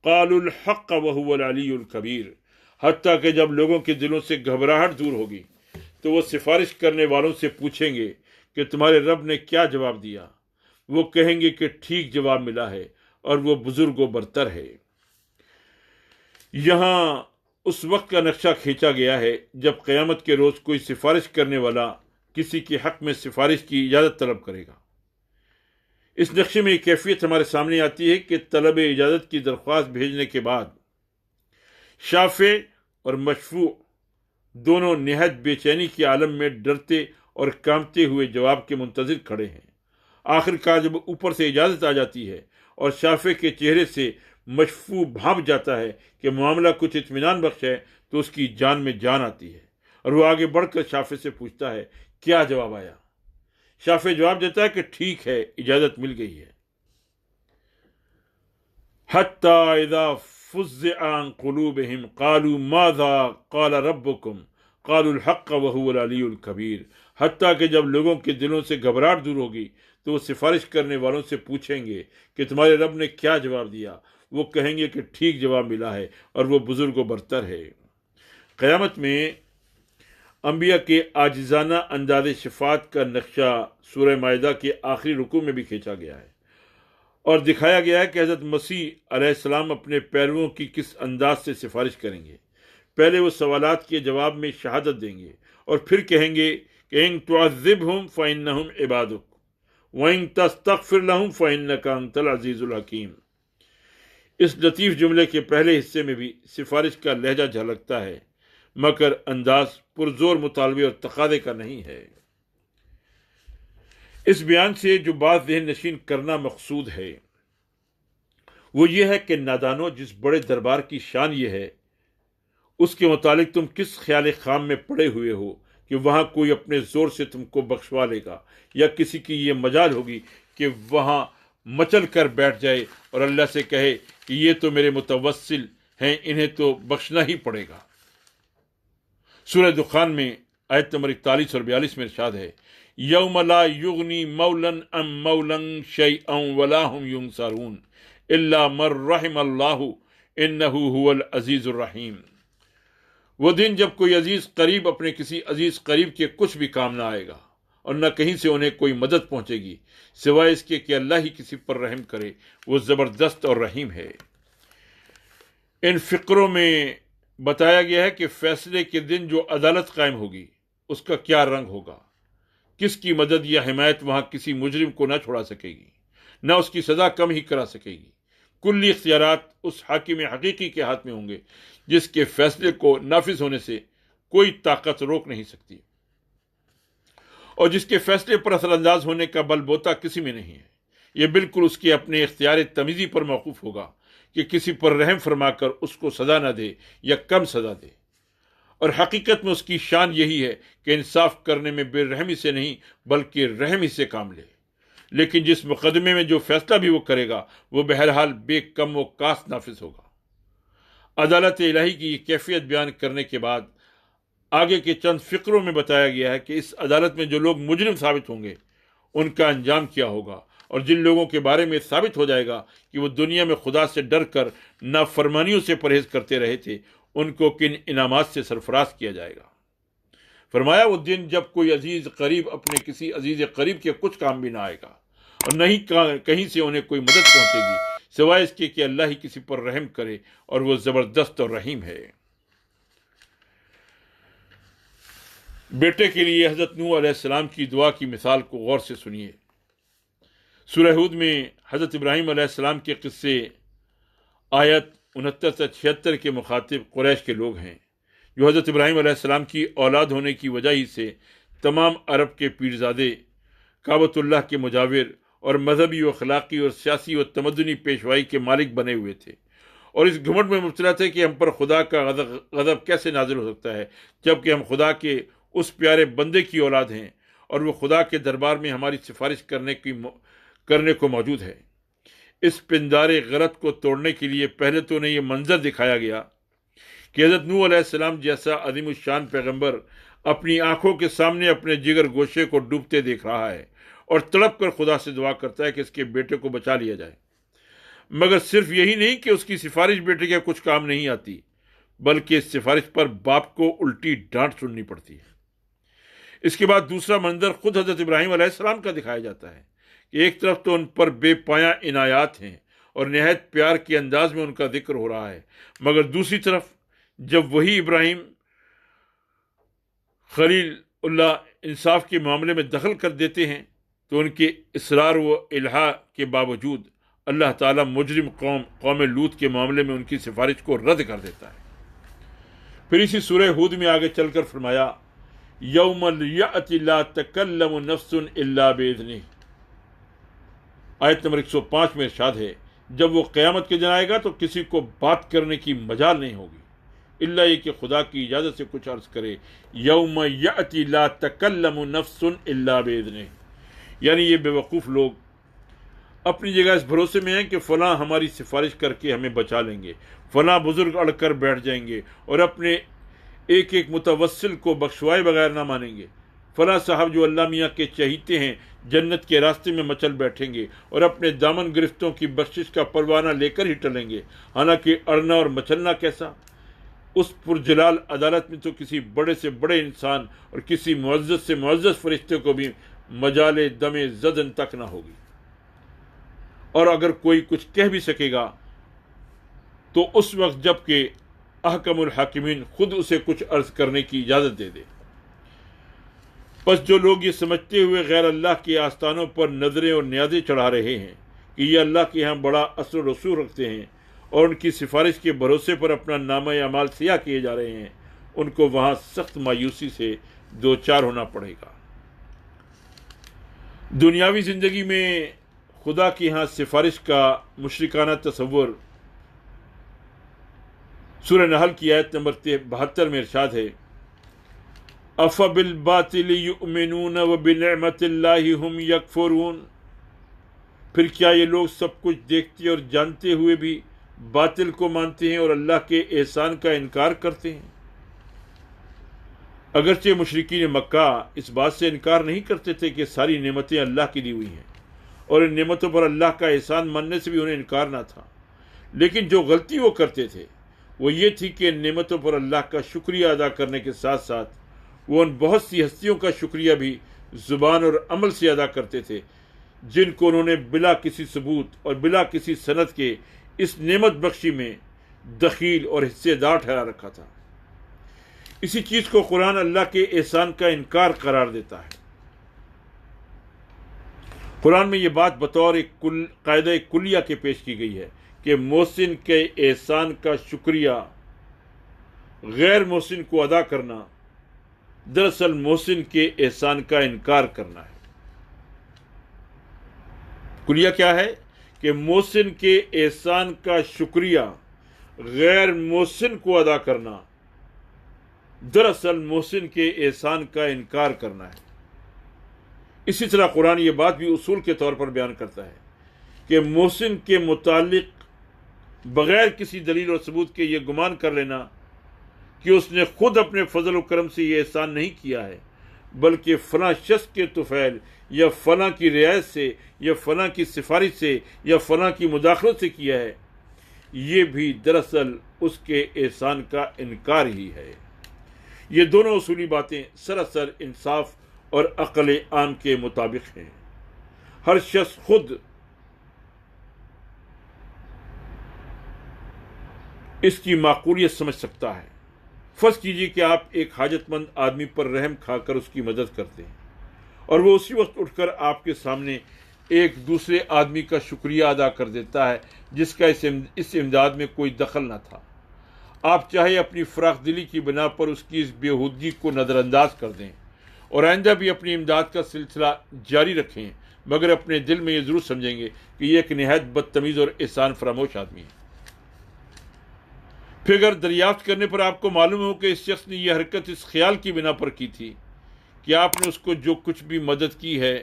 قَالُوا الْحَقَّ وَهُوَ الْعَلِيُّ الْكَبِيرُ، حتیٰ کہ جب لوگوں کے دلوں سے گھبراہٹ دور ہوگی تو وہ سفارش کرنے والوں سے پوچھیں گے کہ تمہارے رب نے کیا جواب دیا، وہ کہیں گے کہ ٹھیک جواب ملا ہے اور وہ بزرگ و برتر ہے۔ یہاں اس وقت کا نقشہ کھینچا گیا ہے جب قیامت کے روز کوئی سفارش کرنے والا کسی کے حق میں سفارش کی اجازت طلب کرے گا۔ اس نقشے میں یہ کیفیت ہمارے سامنے آتی ہے کہ طلب اجازت کی درخواست بھیجنے کے بعد شافع اور مشفوع دونوں نہایت بے چینی کے عالم میں ڈرتے اور کانپتے ہوئے جواب کے منتظر کھڑے ہیں۔ آخر کار جب اوپر سے اجازت آ جاتی ہے اور شافع کے چہرے سے مشفوع بھانپ جاتا ہے کہ معاملہ کچھ اطمینان بخش ہے تو اس کی جان میں جان آتی ہے، اور وہ آگے بڑھ کر شافع سے پوچھتا ہے کیا جواب آیا۔ شافع جواب دیتا ہے کہ ٹھیک ہے، اجازت مل گئی ہے۔ حَتَّى إِذَا فُزِّعَ عَنْ قُلُوبِهِمْ قَالُوا مَاذَا قَالَ رَبُّكُمْ قَالُوا الْحَقَّ وَهُوَ الْعَلِيُّ الْكَبِيرُ، حتیٰ کہ جب لوگوں کے دلوں سے گھبراہٹ دور ہوگی تو وہ سفارش کرنے والوں سے پوچھیں گے کہ تمہارے رب نے کیا جواب دیا، وہ کہیں گے کہ ٹھیک جواب ملا ہے اور وہ بزرگ و برتر ہے۔ قیامت میں انبیاء کے عاجزانہ انداز شفاعت کا نقشہ سورہ مائدہ کے آخری رکوع میں بھی کھینچا گیا ہے اور دکھایا گیا ہے کہ حضرت مسیح علیہ السلام اپنے پیرووں کی کس انداز سے سفارش کریں گے۔ پہلے وہ سوالات کے جواب میں شہادت دیں گے اور پھر کہیں گے کہ ان تعذبہم فإنہم عبادک وَإِن تَسْتَغْفِرْ لَهُمْ فَإِنَّكَ أَنْتَ الْعَزِيزُ الْحَكِيمُ۔ اس لطیف جملے کے پہلے حصے میں بھی سفارش کا لہجہ جھلکتا ہے، مگر انداز پرزور مطالبے اور تقاضے کا نہیں ہے۔ اس بیان سے جو بات ذہن نشین کرنا مقصود ہے وہ یہ ہے کہ نادانو، جس بڑے دربار کی شان یہ ہے اس کے متعلق تم کس خیال خام میں پڑے ہوئے ہو کہ وہاں کوئی اپنے زور سے تم کو بخشوا لے گا، یا کسی کی یہ مجال ہوگی کہ وہاں مچل کر بیٹھ جائے اور اللہ سے کہے کہ یہ تو میرے متوسل ہیں، انہیں تو بخشنا ہی پڑے گا۔ سورہ دخان میں آیت نمبر 41 اور 42 میں ارشاد ہے یوم لا یغنی مولا عن مولا شیئا ولا هم ینصرون الا من رحم اللہ انہ هو العزیز الرحیم۔ وہ دن جب کوئی عزیز قریب اپنے کسی عزیز قریب کے کچھ بھی کام نہ آئے گا اور نہ کہیں سے انہیں کوئی مدد پہنچے گی سوائے اس کے کہ اللہ ہی کسی پر رحم کرے، وہ زبردست اور رحیم ہے۔ ان فقروں میں بتایا گیا ہے کہ فیصلے کے دن جو عدالت قائم ہوگی اس کا کیا رنگ ہوگا، کس کی مدد یا حمایت وہاں کسی مجرم کو نہ چھڑا سکے گی، نہ اس کی سزا کم ہی کرا سکے گی۔ کلی اختیارات اس حاکم حقیقی کے ہاتھ میں ہوں گے جس کے فیصلے کو نافذ ہونے سے کوئی طاقت روک نہیں سکتی، اور جس کے فیصلے پر اثر انداز ہونے کا بل بوتا کسی میں نہیں ہے۔ یہ بالکل اس کے اپنے اختیار تمیزی پر موقوف ہوگا کہ کسی پر رحم فرما کر اس کو سزا نہ دے یا کم سزا دے، اور حقیقت میں اس کی شان یہی ہے کہ انصاف کرنے میں بے رحمی سے نہیں بلکہ رحمی سے کام لے، لیکن جس مقدمے میں جو فیصلہ بھی وہ کرے گا وہ بہرحال بے کم و کاست نافذ ہوگا۔ عدالت الہی کی یہ کیفیت بیان کرنے کے بعد آگے کے چند فقروں میں بتایا گیا ہے کہ اس عدالت میں جو لوگ مجرم ثابت ہوں گے ان کا انجام کیا ہوگا، اور جن لوگوں کے بارے میں ثابت ہو جائے گا کہ وہ دنیا میں خدا سے ڈر کر نافرمانیوں سے پرہیز کرتے رہے تھے ان کو کن انعامات سے سرفراز کیا جائے گا۔ فرمایا وہ دن جب کوئی عزیز قریب اپنے کسی عزیز قریب کے کچھ کام بھی نہ آئے گا، اور نہیں کہیں سے انہیں کوئی مدد پہنچے گی سوائے اس کے کہ اللہ ہی کسی پر رحم کرے، اور وہ زبردست اور رحیم ہے۔ بیٹے کے لیے حضرت نوح علیہ السلام کی دعا کی مثال کو غور سے سنیے۔ سورہ ہود میں حضرت ابراہیم علیہ السلام کے قصے آیت 69 سے 76 کے مخاطب قریش کے لوگ ہیں، جو حضرت ابراہیم علیہ السلام کی اولاد ہونے کی وجہ ہی سے تمام عرب کے پیرزادے، کعبۃ اللہ کے مجاور اور مذہبی و اخلاقی اور سیاسی و تمدنی پیشوائی کے مالک بنے ہوئے تھے، اور اس گھمنڈ میں مبتلا تھے کہ ہم پر خدا کا غضب کیسے نازل ہو سکتا ہے جبکہ ہم خدا کے اس پیارے بندے کی اولاد ہیں اور وہ خدا کے دربار میں ہماری سفارش کرنے کو موجود ہے۔ اس پندار غلط کو توڑنے کے لیے پہلے تو انہیں یہ منظر دکھایا گیا کہ حضرت نوح علیہ السلام جیسا عظیم الشان پیغمبر اپنی آنکھوں کے سامنے اپنے جگر گوشے کو ڈوبتے دیکھ رہا ہے اور تڑپ کر خدا سے دعا کرتا ہے کہ اس کے بیٹے کو بچا لیا جائے۔ مگر صرف یہی نہیں کہ اس کی سفارش بیٹے کے کچھ کام نہیں آتی، بلکہ اس سفارش پر باپ کو الٹی ڈانٹ سننی پڑتی ہے۔ اس کے بعد دوسرا منظر خود حضرت ابراہیم علیہ السلام کا دکھایا جاتا ہے کہ ایک طرف تو ان پر بے پایاں عنایات ہیں اور نہایت پیار کے انداز میں ان کا ذکر ہو رہا ہے، مگر دوسری طرف جب وہی ابراہیم خلیل اللہ انصاف کے معاملے میں دخل کر دیتے ہیں تو ان کے اصرار و الحاح کے باوجود اللہ تعالیٰ مجرم قوم لوط کے معاملے میں ان کی سفارش کو رد کر دیتا ہے۔ پھر اسی سورہ ہود میں آگے چل کر فرمایا یوم یأت لا تکلم نفس الا باذنہ، آیت نمبر 105 میں ارشاد ہے جب وہ قیامت کے دن آئے گا تو کسی کو بات کرنے کی مجال نہیں ہوگی الا یہ کہ خدا کی اجازت سے کچھ عرض کرے۔ یوم یأتی لا تکلم نفس الا باذنہ، یعنی یہ بے وقوف لوگ اپنی جگہ اس بھروسے میں ہیں کہ فلاں ہماری سفارش کر کے ہمیں بچا لیں گے، فلاں بزرگ اڑ کر بیٹھ جائیں گے اور اپنے ایک ایک متوسل کو بخشوائے بغیر نہ مانیں گے، فلاں صاحب جو اللہ میاں کے چہیتے ہیں جنت کے راستے میں مچل بیٹھیں گے اور اپنے دامن گرفتوں کی بخشش کا پروانہ لے کر ہی ٹلیں گے، حالانکہ اڑنا اور مچلنا کیسا۔ اس پرجلال عدالت میں تو کسی بڑے سے بڑے انسان اور کسی معزز سے معزز فرشتے کو بھی مجال دم زدن تک نہ ہوگی، اور اگر کوئی کچھ کہہ بھی سکے گا تو اس وقت جب کہ احکم الحاکمین خود اسے کچھ عرض کرنے کی اجازت دے دے۔ پس جو لوگ یہ سمجھتے ہوئے غیر اللہ کے آستانوں پر نظریں اور نیازیں چڑھا رہے ہیں کہ یہ اللہ کے ہاں بڑا اثر و رسوخ رکھتے ہیں اور ان کی سفارش کے بھروسے پر اپنا نامہ اعمال سیاہ کیے جا رہے ہیں، ان کو وہاں سخت مایوسی سے دوچار ہونا پڑے گا۔ دنیاوی زندگی میں خدا کی ہاں سفارش کا مشرکانہ تصور سورہ نحل کی آیت نمبر 72 میں ارشاد ہے أَفَبِالْبَاطِلِ يُؤْمِنُونَ وَبِنِعْمَةِ اللَّهِ هُمْ يَكْفُرُونَ، پھر کیا یہ لوگ سب کچھ دیکھتے اور جانتے ہوئے بھی باطل کو مانتے ہیں اور اللہ کے احسان کا انکار کرتے ہیں؟ اگرچہ مشرکین مکہ اس بات سے انکار نہیں کرتے تھے کہ ساری نعمتیں اللہ کی دی ہوئی ہیں اور ان نعمتوں پر اللہ کا احسان ماننے سے بھی انہیں انکار نہ تھا، لیکن جو غلطی وہ کرتے تھے وہ یہ تھی کہ ان نعمتوں پر اللہ کا شکریہ ادا کرنے کے ساتھ ساتھ وہ ان بہت سی ہستیوں کا شکریہ بھی زبان اور عمل سے ادا کرتے تھے جن کو انہوں نے بلا کسی ثبوت اور بلا کسی سند کے اس نعمت بخشی میں دخیل اور حصے دار ٹھہرا رکھا تھا۔ اسی چیز کو قرآن اللہ کے احسان کا انکار قرار دیتا ہے۔ قرآن میں یہ بات بطور ایک قاعدہ کلیہ کے پیش کی گئی ہے کہ محسن کے احسان کا شکریہ غیر محسن کو ادا کرنا دراصل محسن کے احسان کا انکار کرنا ہے۔ کلیہ کیا ہے کہ محسن کے احسان کا شکریہ غیر محسن کو ادا کرنا دراصل محسن کے احسان کا انکار کرنا ہے۔ اسی طرح قرآن یہ بات بھی اصول کے طور پر بیان کرتا ہے کہ محسن کے متعلق بغیر کسی دلیل اور ثبوت کے یہ گمان کر لینا کہ اس نے خود اپنے فضل و کرم سے یہ احسان نہیں کیا ہے بلکہ فلاں شخص کے طفیل یا فلاں کی رعایت سے یا فلاں کی سفارش سے یا فلاں کی مداخلت سے کیا ہے، یہ بھی دراصل اس کے احسان کا انکار ہی ہے۔ یہ دونوں اصولی باتیں سراسر انصاف اور عقل عام کے مطابق ہیں۔ ہر شخص خود اس کی معقولیت سمجھ سکتا ہے۔ فرض کیجیے کہ آپ ایک حاجت مند آدمی پر رحم کھا کر اس کی مدد کرتے ہیں اور وہ اسی وقت اٹھ کر آپ کے سامنے ایک دوسرے آدمی کا شکریہ ادا کر دیتا ہے جس کا اس امداد میں کوئی دخل نہ تھا۔ آپ چاہے اپنی فراخ دلی کی بنا پر اس کی اس بےہودگی کو نظر انداز کر دیں اور آئندہ بھی اپنی امداد کا سلسلہ جاری رکھیں، مگر اپنے دل میں یہ ضرور سمجھیں گے کہ یہ ایک نہایت بدتمیز اور احسان فراموش آدمی ہے۔ پھر اگر دریافت کرنے پر آپ کو معلوم ہو کہ اس شخص نے یہ حرکت اس خیال کی بنا پر کی تھی کہ آپ نے اس کو جو کچھ بھی مدد کی ہے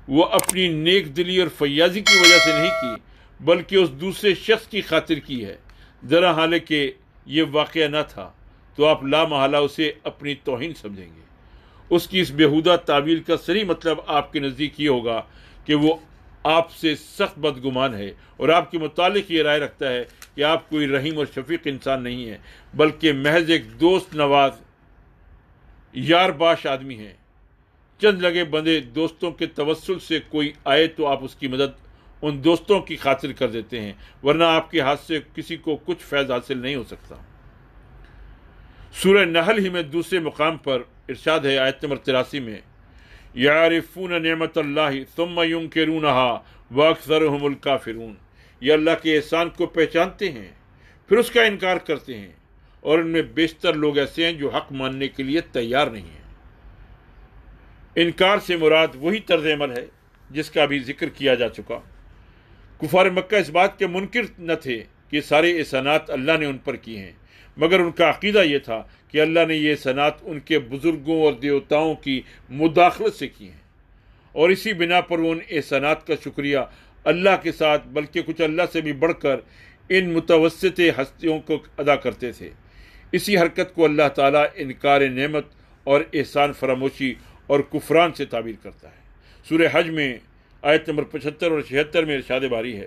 وہ اپنی نیک دلی اور فیاضی کی وجہ سے نہیں کی بلکہ اس دوسرے شخص کی خاطر کی ہے، ذرا حالانکہ یہ واقعہ نہ تھا، تو آپ لا محالہ اسے اپنی توہین سمجھیں گے۔ اس کی اس بیہودہ تعویل کا صحیح مطلب آپ کے نزدیک یہ ہوگا کہ وہ آپ سے سخت بدگمان ہے اور آپ کے متعلق یہ رائے رکھتا ہے کہ آپ کوئی رحیم اور شفیق انسان نہیں ہے بلکہ محض ایک دوست نواز یار باش آدمی ہے۔ چند لگے بندے دوستوں کے توسل سے کوئی آئے تو آپ اس کی مدد ان دوستوں کی خاطر کر دیتے ہیں، ورنہ آپ کے ہاتھ سے کسی کو کچھ فیض حاصل نہیں ہو سکتا۔ سورہ نحل ہی میں دوسرے مقام پر ارشاد ہے، آیت نمبر 83 میں، یعرفون نعمت اللہ ثم ینکرونها واکثرهم الکافرون، یہ اللہ کے احسان کو پہچانتے ہیں پھر اس کا انکار کرتے ہیں اور ان میں بیشتر لوگ ایسے ہیں جو حق ماننے کے لیے تیار نہیں ہیں۔ انکار سے مراد وہی طرز عمل ہے جس کا ابھی ذکر کیا جا چکا۔ کفار مکہ اس بات کے منکر نہ تھے کہ سارے احسانات اللہ نے ان پر کیے ہیں، مگر ان کا عقیدہ یہ تھا کہ اللہ نے یہ احسانات ان کے بزرگوں اور دیوتاؤں کی مداخلت سے کیے ہیں، اور اسی بنا پر وہ ان احسانات کا شکریہ اللہ کے ساتھ بلکہ کچھ اللہ سے بھی بڑھ کر ان متوسط ہستیوں کو ادا کرتے تھے۔ اسی حرکت کو اللہ تعالیٰ انکار نعمت اور احسان فراموشی اور کفران سے تعبیر کرتا ہے۔ سورہ حج میں آیت نمبر 75 اور 76 میں ارشاد باری ہے،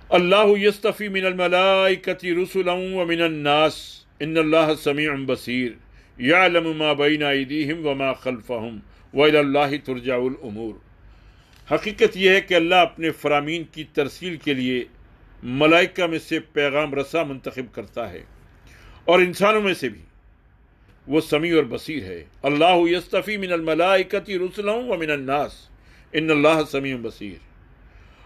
اللہ یصطفی من الملائکۃ رسلا ومن الناس ان اللہ سمیع بصیر یعلم ما بین ایدیہم وما خلفہم وإلی اللہ ترجع الامور۔ حقیقت یہ ہے کہ اللہ اپنے فرامین کی ترسیل کے لیے ملائکہ میں سے پیغام رساں منتخب کرتا ہے اور انسانوں میں سے بھی، وہ سمیع اور بصیر ہے۔ اللہ یصطفی من الملائکۃ رسلا ومن الناس ان اللہ سمیع بصیر،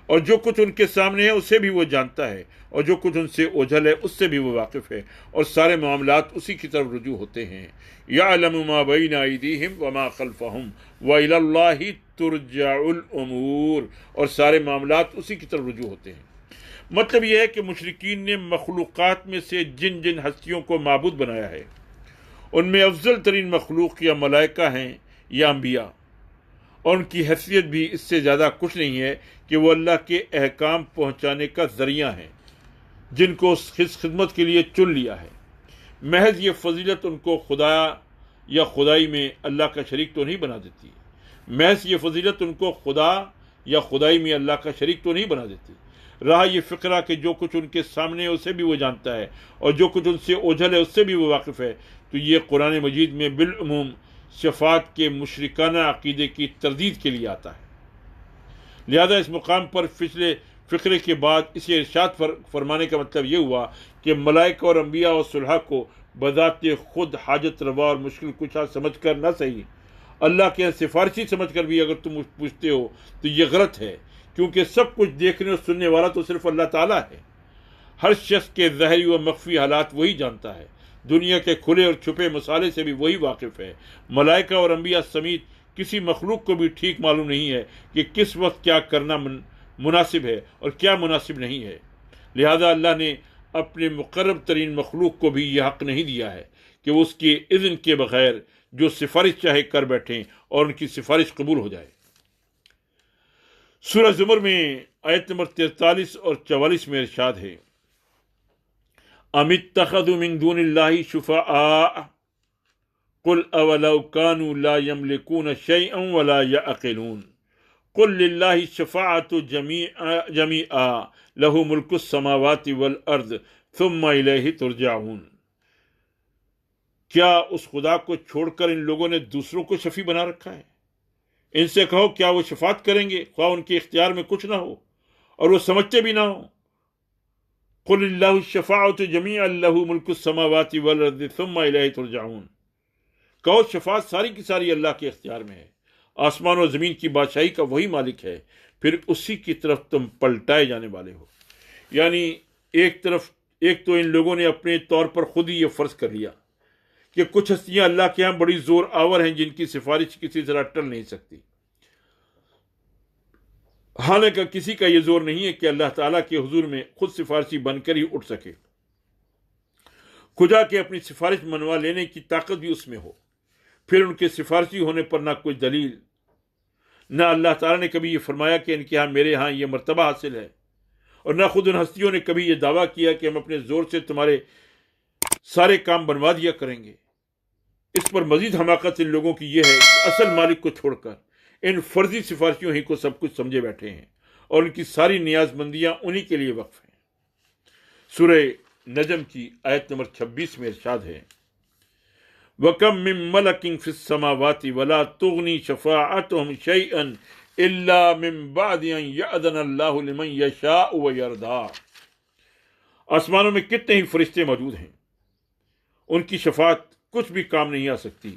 اور جو کچھ ان کے سامنے ہے اسے بھی وہ جانتا ہے اور جو کچھ ان سے اوجھل ہے اس سے بھی وہ واقف ہے، اور سارے معاملات اسی کی طرف رجوع ہوتے ہیں۔ یعلم ما بین ایدیہم وما خلفہم وإلی اللہ ترجع الامور، اور سارے معاملات اسی کی طرف رجوع ہوتے ہیں۔ مطلب یہ ہے کہ مشرکین نے مخلوقات میں سے جن جن ہستیوں کو معبود بنایا ہے ان میں افضل ترین مخلوق یا ملائکہ ہیں یا انبیاء، اور ان کی حیثیت بھی اس سے زیادہ کچھ نہیں ہے کہ وہ اللہ کے احکام پہنچانے کا ذریعہ ہیں جن کو اس خدمت کے لیے چن لیا ہے۔ محض یہ فضیلت ان کو خدا یا خدائی میں اللہ کا شریک تو نہیں بنا دیتی، محض یہ فضیلت ان کو خدا یا خدائی میں اللہ کا شریک تو نہیں بنا دیتی۔ رہا یہ فقرہ کہ جو کچھ ان کے سامنے ہے اسے بھی وہ جانتا ہے اور جو کچھ ان سے اوجھل ہے اس سے بھی وہ واقف ہے، تو یہ قرآن مجید میں بالعموم شفاعت کے مشرکانہ عقیدے کی تردید کے لیے آتا ہے۔ لہذا اس مقام پر پچھلے فقرے کے بعد اسے ارشاد فرمانے کا مطلب یہ ہوا کہ ملائکہ اور انبیاء اور صلحاء کو بذات خود حاجت روا اور مشکل کشا سمجھ کر نہ صحیح، اللہ کے سفارشی سمجھ کر بھی اگر تم پوچھتے ہو تو یہ غلط ہے، کیونکہ سب کچھ دیکھنے اور سننے والا تو صرف اللہ تعالیٰ ہے۔ ہر شخص کے ظاہری و مخفی حالات وہی جانتا ہے، دنیا کے کھلے اور چھپے مسالے سے بھی وہی واقف ہے۔ ملائکہ اور انبیاء سمیت کسی مخلوق کو بھی ٹھیک معلوم نہیں ہے کہ کس وقت کیا کرنا مناسب ہے اور کیا مناسب نہیں ہے۔ لہذا اللہ نے اپنے مقرب ترین مخلوق کو بھی یہ حق نہیں دیا ہے کہ وہ اس کے اذن کے بغیر جو سفارش چاہے کر بیٹھیں اور ان کی سفارش قبول ہو جائے۔ سورہ زمر میں آیت نمبر 43 اور 44 میں ارشاد ہے، ام اتخذوا من دون اللہ شفعاء قل اولو كانوا لا يملكون شيئا ولا يعقلون قل للہ الشفاعۃ جمیعا لہ ملک السماوات والارض ثم الیہ ترجعون۔ کیا اس خدا کو چھوڑ کر ان لوگوں نے دوسروں کو شفیع بنا رکھا ہے؟ ان سے کہو کیا وہ شفاعت کریں گے خواہ ان کے اختیار میں کچھ نہ ہو اور وہ سمجھتے بھی نہ ہو۔ قل اللہ الشفاعۃ جمیعا لہ ملک السماوات والارض ثم الیہ ترجعون، کہو شفاعت ساری کی ساری اللہ کے اختیار میں ہے، آسمان و زمین کی بادشاہی کا وہی مالک ہے، پھر اسی کی طرف تم پلٹائے جانے والے ہو۔ یعنی ایک تو ان لوگوں نے اپنے طور پر خود ہی یہ فرض کر لیا کہ کچھ ہستیاں اللہ کے ہاں بڑی زور آور ہیں جن کی سفارش کسی طرح ٹل نہیں سکتی، حالانکہ کسی کا یہ زور نہیں ہے کہ اللہ تعالیٰ کے حضور میں خود سفارشی بن کر ہی اٹھ سکے، خدا کے اپنی سفارش منوا لینے کی طاقت بھی اس میں ہو۔ پھر ان کے سفارشی ہونے پر نہ کوئی دلیل، نہ اللہ تعالیٰ نے کبھی یہ فرمایا کہ ان کے ہاں میرے ہاں یہ مرتبہ حاصل ہے، اور نہ خود ان ہستیوں نے کبھی یہ دعویٰ کیا کہ ہم اپنے زور سے تمہارے سارے کام بنوا دیا کریں گے۔ اس پر مزید حماقت ان لوگوں کی یہ ہے کہ اصل مالک کو چھوڑ کر ان فرضی سفارشیوں ہی کو سب کچھ سمجھے بیٹھے ہیں اور ان کی ساری نیاز مندیاں انہی کے لیے وقف ہیں۔ سورہ نجم کی آیت نمبر 26 میں ارشاد ہے، وَكَم مِّن مَلَكٍ فِي السَّمَاوَاتِ وَلَا تُغْنِي شَفَاعَتُهُمْ شَيْئًا إِلَّا مِن بَعْدِ أَن يَأْذَنَ اللَّهُ لِمَن يَشَاءُ وَيَرْضَىٰ۔ آسمانوں میں کتنے ہی فرشتے موجود ہیں، ان کی شفاعت کچھ بھی کام نہیں آ سکتی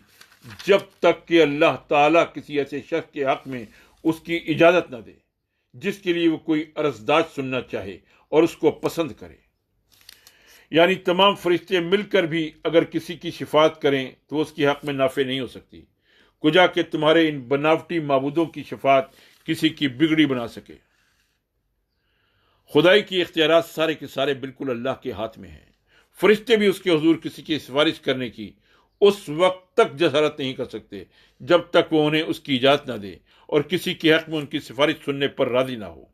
جب تک کہ اللہ تعالیٰ کسی ایسے شخص کے حق میں اس کی اجازت نہ دے جس کے لیے وہ کوئی عرضداشت سننا چاہے اور اس کو پسند کرے۔ یعنی تمام فرشتے مل کر بھی اگر کسی کی شفاعت کریں تو اس کی حق میں نافع نہیں ہو سکتی، کجا کہ تمہارے ان بناوٹی معبودوں کی شفاعت کسی کی بگڑی بنا سکے۔ خدائی کی اختیارات سارے کے سارے بالکل اللہ کے ہاتھ میں ہیں۔ فرشتے بھی اس کے حضور کسی کی سفارش کرنے کی اس وقت تک جسارت نہیں کر سکتے جب تک وہ انہیں اس کی اجازت نہ دے اور کسی کے حق میں ان کی سفارش سننے پر راضی نہ ہو۔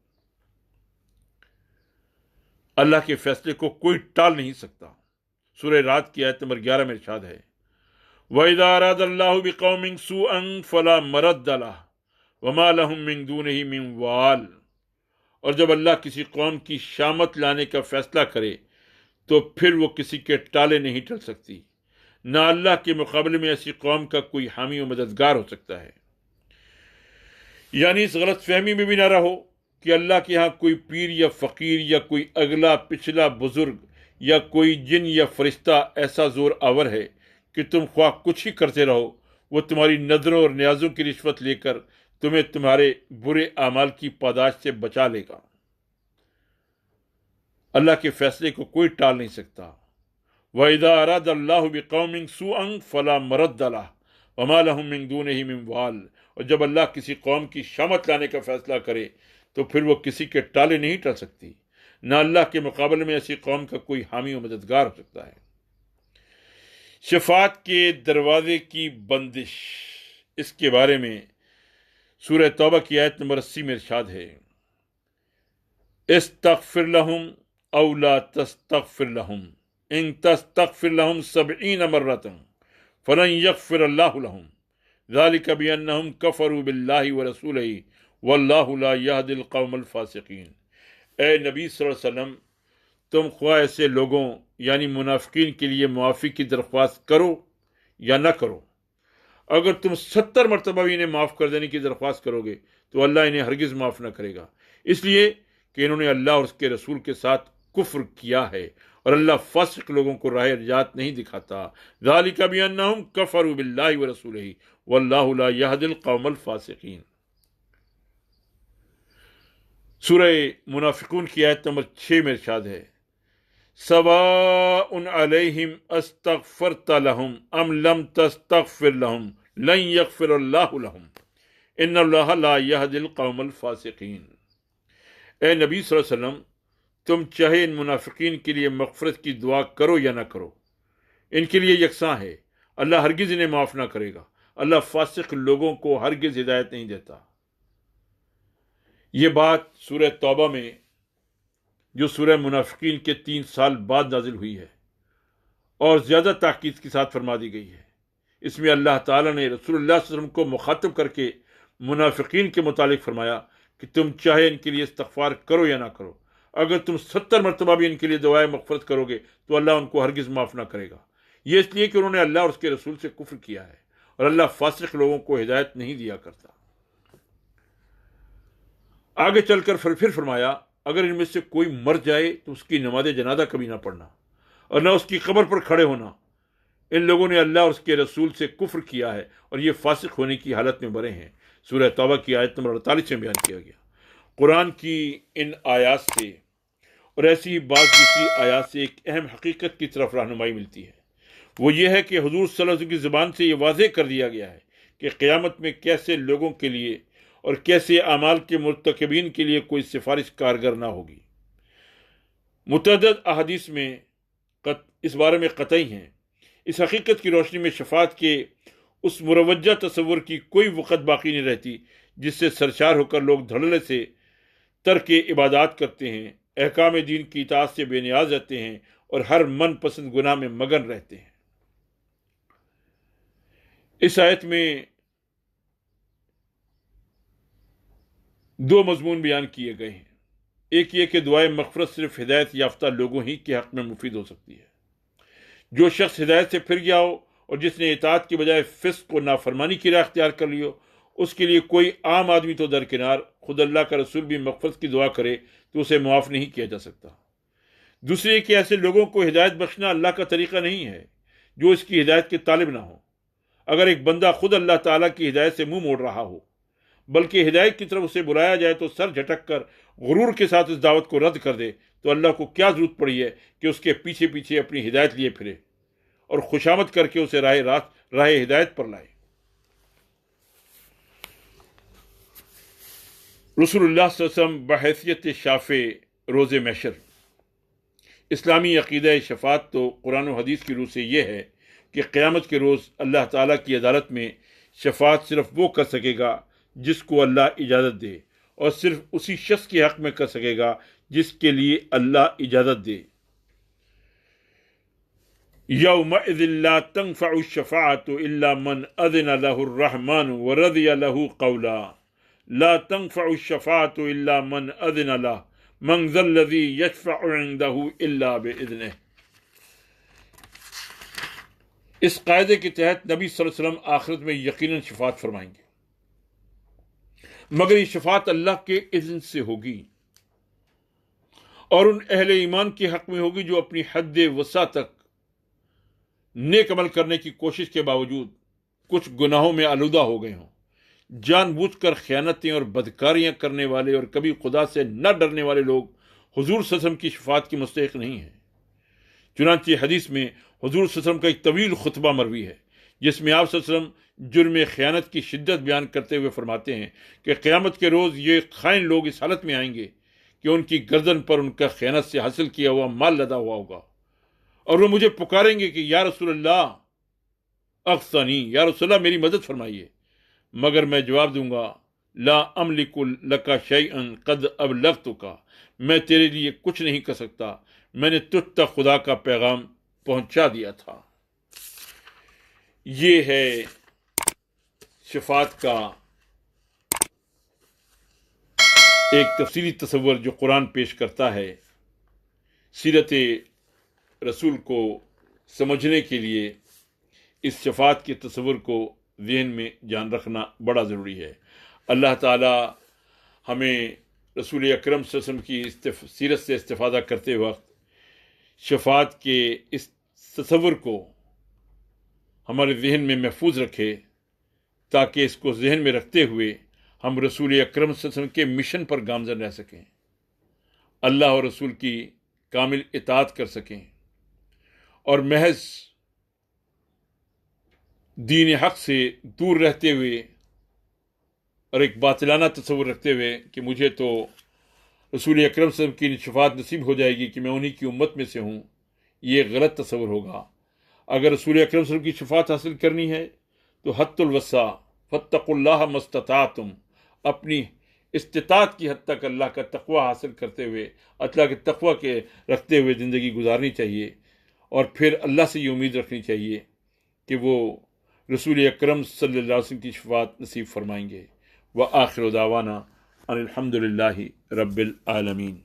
اللہ کے فیصلے کو کوئی ٹال نہیں سکتا۔ سورہ رات کی آیت نمبر 11 میں ارشاد ہے، وَإِذَا أَرَادَ اللَّهُ بِقَوْمٍ سُوءًا فَلَا مَرَدَّ لَهُ وَمَا لَهُم مِّن دُونِهِ مِن وَالٍ۔ اور جب اللہ کسی قوم کی شامت لانے کا فیصلہ کرے تو پھر وہ کسی کے ٹالے نہیں ٹل سکتی، نہ اللہ کے مقابلے میں ایسی قوم کا کوئی حامی و مددگار ہو سکتا ہے۔ یعنی اس غلط فہمی میں بھی نہ رہو کہ اللہ کے ہاں کوئی پیر یا فقیر یا کوئی اگلا پچھلا بزرگ یا کوئی جن یا فرشتہ ایسا زور آور ہے کہ تم خواہ کچھ ہی کرتے رہو وہ تمہاری نظروں اور نیازوں کی رشوت لے کر تمہیں تمہارے برے اعمال کی پاداش سے بچا لے گا۔ اللہ کے فیصلے کو کوئی ٹال نہیں سکتا۔ وَإِذَا أَرَادَ اللَّهُ بِقَوْمٍ سُوءًا فَلَا مَرَدَّ لَهُ وَمَا لَهُم مِّن دُونِهِ مِن وَالٍ۔ اور جب اللہ کسی قوم کی شامت لانے کا فیصلہ کرے تو پھر وہ کسی کے ٹالے نہیں ٹل سکتی، نہ اللہ کے مقابلے میں ایسی قوم کا کوئی حامی و مددگار ہو سکتا ہے۔ شفاعت کے دروازے کی بندش، اس کے بارے میں سورہ توبہ کی آیت نمبر 80 میں ارشاد ہے، استغفر لہم او لا تستغفر لہم ان تستغفر لہم 70 مرۃ فلن یغفر اللہ لہم ذلک بانہم کفروا باللہ ورسولہ واللہ لا یہدی القوم الفاسقین۔ اے نبی صلی اللہ علیہ وسلم، تم خواہ ایسے لوگوں یعنی منافقین کے لیے معافی کی درخواست کرو یا نہ کرو، اگر تم 70 مرتبہ بھی انہیں معاف کر دینے کی درخواست کرو گے تو اللہ انہیں ہرگز معاف نہ کرے گا، اس لیے کہ انہوں نے اللہ اور اس کے رسول کے ساتھ کفر کیا ہے اور اللہ فاسق لوگوں کو راہ نجات نہیں دکھاتا۔ ذالک بانہم کفروا باللہ ورسولہ واللہ لا یہدی القوم الفاسقین۔ سورہ منافقون کی آیت نمبر 6 میں ارشاد ہے، سواء علیہم استغفرت لہم ام لم تستغفر لہم لن یغفر اللہ لہم ان اللہ لا یہدی القوم الفاسقین۔ اے نبی صلی اللہ علیہ وسلم، تم چاہے ان منافقین کے لیے مغفرت کی دعا کرو یا نہ کرو، ان کے لیے یکساں ہے، اللہ ہرگز انہیں معاف نہ کرے گا۔ اللہ فاسق لوگوں کو ہرگز ہدایت نہیں دیتا۔ یہ بات سورہ توبہ میں، جو سورہ منافقین کے 3 سال بعد نازل ہوئی ہے، اور زیادہ تاکید کے ساتھ فرما دی گئی ہے۔ اس میں اللہ تعالیٰ نے رسول اللہ صلی اللہ علیہ وسلم کو مخاطب کر کے منافقین کے متعلق فرمایا کہ تم چاہے ان کے لیے استغفار کرو یا نہ کرو، اگر تم 70 مرتبہ بھی ان کے لیے دعائے مغفرت کرو گے تو اللہ ان کو ہرگز معاف نہ کرے گا۔ یہ اس لیے کہ انہوں نے اللہ اور اس کے رسول سے کفر کیا ہے، اور اللہ فاسق لوگوں کو ہدایت نہیں دیا کرتا۔ آگے چل کر پھر فرمایا، اگر ان میں سے کوئی مر جائے تو اس کی نماز جنازہ کبھی نہ پڑھنا اور نہ اس کی قبر پر کھڑے ہونا۔ ان لوگوں نے اللہ اور اس کے رسول سے کفر کیا ہے اور یہ فاسق ہونے کی حالت میں مرے ہیں۔ سورہ توبہ کی آیت نمبر 48 میں بیان کیا گیا۔ قرآن کی ان آیات سے اور ایسی ہی بعض دوسری آیات سے ایک اہم حقیقت کی طرف رہنمائی ملتی ہے۔ وہ یہ ہے کہ حضور صلی اللہ علیہ وسلم کی زبان سے یہ واضح کر دیا گیا ہے کہ قیامت میں کیسے لوگوں کے لیے اور کیسے اعمال کے مرتکبین کے لیے کوئی سفارش کارگر نہ ہوگی۔ متعدد احادیث میں اس بارے میں قطعی ہیں۔ اس حقیقت کی روشنی میں شفاعت کے اس مروجہ تصور کی کوئی وقت باقی نہیں رہتی جس سے سرشار ہو کر لوگ دھڑلے سے ترک عبادات کرتے ہیں، احکام دین کی اطاعت سے بے نیاز رہتے ہیں اور ہر من پسند گناہ میں مگن رہتے ہیں۔ اس آیت میں 2 مضمون بیان کیے گئے ہیں۔ ایک یہ کہ دعائے مغفرت صرف ہدایت یافتہ لوگوں ہی کے حق میں مفید ہو سکتی ہے۔ جو شخص ہدایت سے پھر گیا ہو اور جس نے اطاعت کی بجائے فسق و نافرمانی کی راہ اختیار کر لی ہو، اس کے لیے کوئی عام آدمی تو درکنار، خود اللہ کا رسول بھی مغفرت کی دعا کرے تو اسے معاف نہیں کیا جا سکتا۔ دوسری کہ ایسے لوگوں کو ہدایت بخشنا اللہ کا طریقہ نہیں ہے جو اس کی ہدایت کے طالب نہ ہو۔ اگر ایک بندہ خود اللہ تعالیٰ کی ہدایت سے منہ موڑ رہا ہو بلکہ ہدایت کی طرف اسے بلایا جائے تو سر جھٹک کر غرور کے ساتھ اس دعوت کو رد کر دے، تو اللہ کو کیا ضرورت پڑی ہے کہ اس کے پیچھے پیچھے اپنی ہدایت لیے پھرے اور خوشامد کر کے اسے راہ ہدایت پر لائے۔ رسول اللہ صلی اللہ علیہ وسلم بحیثیت شافع روز محشر، اسلامی عقیدہ شفاعت تو قرآن و حدیث کی روح سے یہ ہے کہ قیامت کے روز اللہ تعالیٰ کی عدالت میں شفاعت صرف وہ کر سکے گا جس کو اللہ اجازت دے، اور صرف اسی شخص کے حق میں کر سکے گا جس کے لیے اللہ اجازت دے۔ یومئذ لا تنفع الشفاعت الا من اذن له الرحمن ورضی له قولا لا تنفع الشفاعت الا من اذن له من ذا الذی یشفع عنده الا باذنہ۔ اس قاعدے کے تحت نبی صلی اللہ علیہ وسلم آخرت میں یقیناً شفاعت فرمائیں گے، مگر یہ شفاعت اللہ کے اذن سے ہوگی اور ان اہل ایمان کے حق میں ہوگی جو اپنی حد وسع تک نیک عمل کرنے کی کوشش کے باوجود کچھ گناہوں میں آلودہ ہو گئے ہوں۔ جان بوجھ کر خیانتیں اور بدکاریاں کرنے والے اور کبھی خدا سے نہ ڈرنے والے لوگ حضور صلی اللہ علیہ وسلم کی شفاعت کی مستحق نہیں ہیں۔ چنانچہ حدیث میں حضور صلی اللہ علیہ وسلم کا ایک طویل خطبہ مروی ہے جس میں آپ صلی اللہ علیہ وسلم جرم خیانت کی شدت بیان کرتے ہوئے فرماتے ہیں کہ قیامت کے روز یہ خائن لوگ اس حالت میں آئیں گے کہ ان کی گردن پر ان کا خیانت سے حاصل کیا ہوا مال لدا ہوا ہوگا، اور وہ مجھے پکاریں گے کہ یا رسول اللہ اغثنی، یا رسول اللہ میری مدد فرمائیے، مگر میں جواب دوں گا لا املک لک شیئا قد ابلغتک، میں تیرے لیے کچھ نہیں کر سکتا، میں نے تجھ تک خدا کا پیغام پہنچا دیا تھا۔ یہ ہے شفاعت کا ایک تفصیلی تصور جو قرآن پیش کرتا ہے۔ سیرت رسول کو سمجھنے کے لیے اس شفاعت کے تصور کو ذہن میں جان رکھنا بڑا ضروری ہے۔ اللہ تعالی ہمیں رسول اکرم صلی اللہ علیہ وسلم کی سیرت سے استفادہ کرتے وقت شفاعت کے اس تصور کو ہمارے ذہن میں محفوظ رکھے، تاکہ اس کو ذہن میں رکھتے ہوئے ہم رسول اکرم صلی اللہ علیہ وسلم کے مشن پر گامزن رہ سکیں، اللہ اور رسول کی کامل اطاعت کر سکیں، اور محض دین حق سے دور رہتے ہوئے اور ایک باطلانہ تصور رکھتے ہوئے کہ مجھے تو رسول اکرم صلی اللہ علیہ وسلم کی شفاعت نصیب ہو جائے گی کہ میں انہی کی امت میں سے ہوں، یہ غلط تصور ہوگا۔ اگر رسول اکرم صلی اللہ علیہ وسلم کی شفاعت حاصل کرنی ہے تو حت الوسع فاتقوا اللہ ما استطعتم، اپنی استطاعت کی حد تک اللہ کا تقوی حاصل کرتے ہوئے، اللہ کے تقوی کے رکھتے ہوئے زندگی گزارنی چاہیے، اور پھر اللہ سے یہ امید رکھنی چاہیے کہ وہ رسول اکرم صلی اللہ علیہ وسلم کی شفاعت نصیب فرمائیں گے۔ وآخر دعوانا ان الحمد للہ رب العالمین۔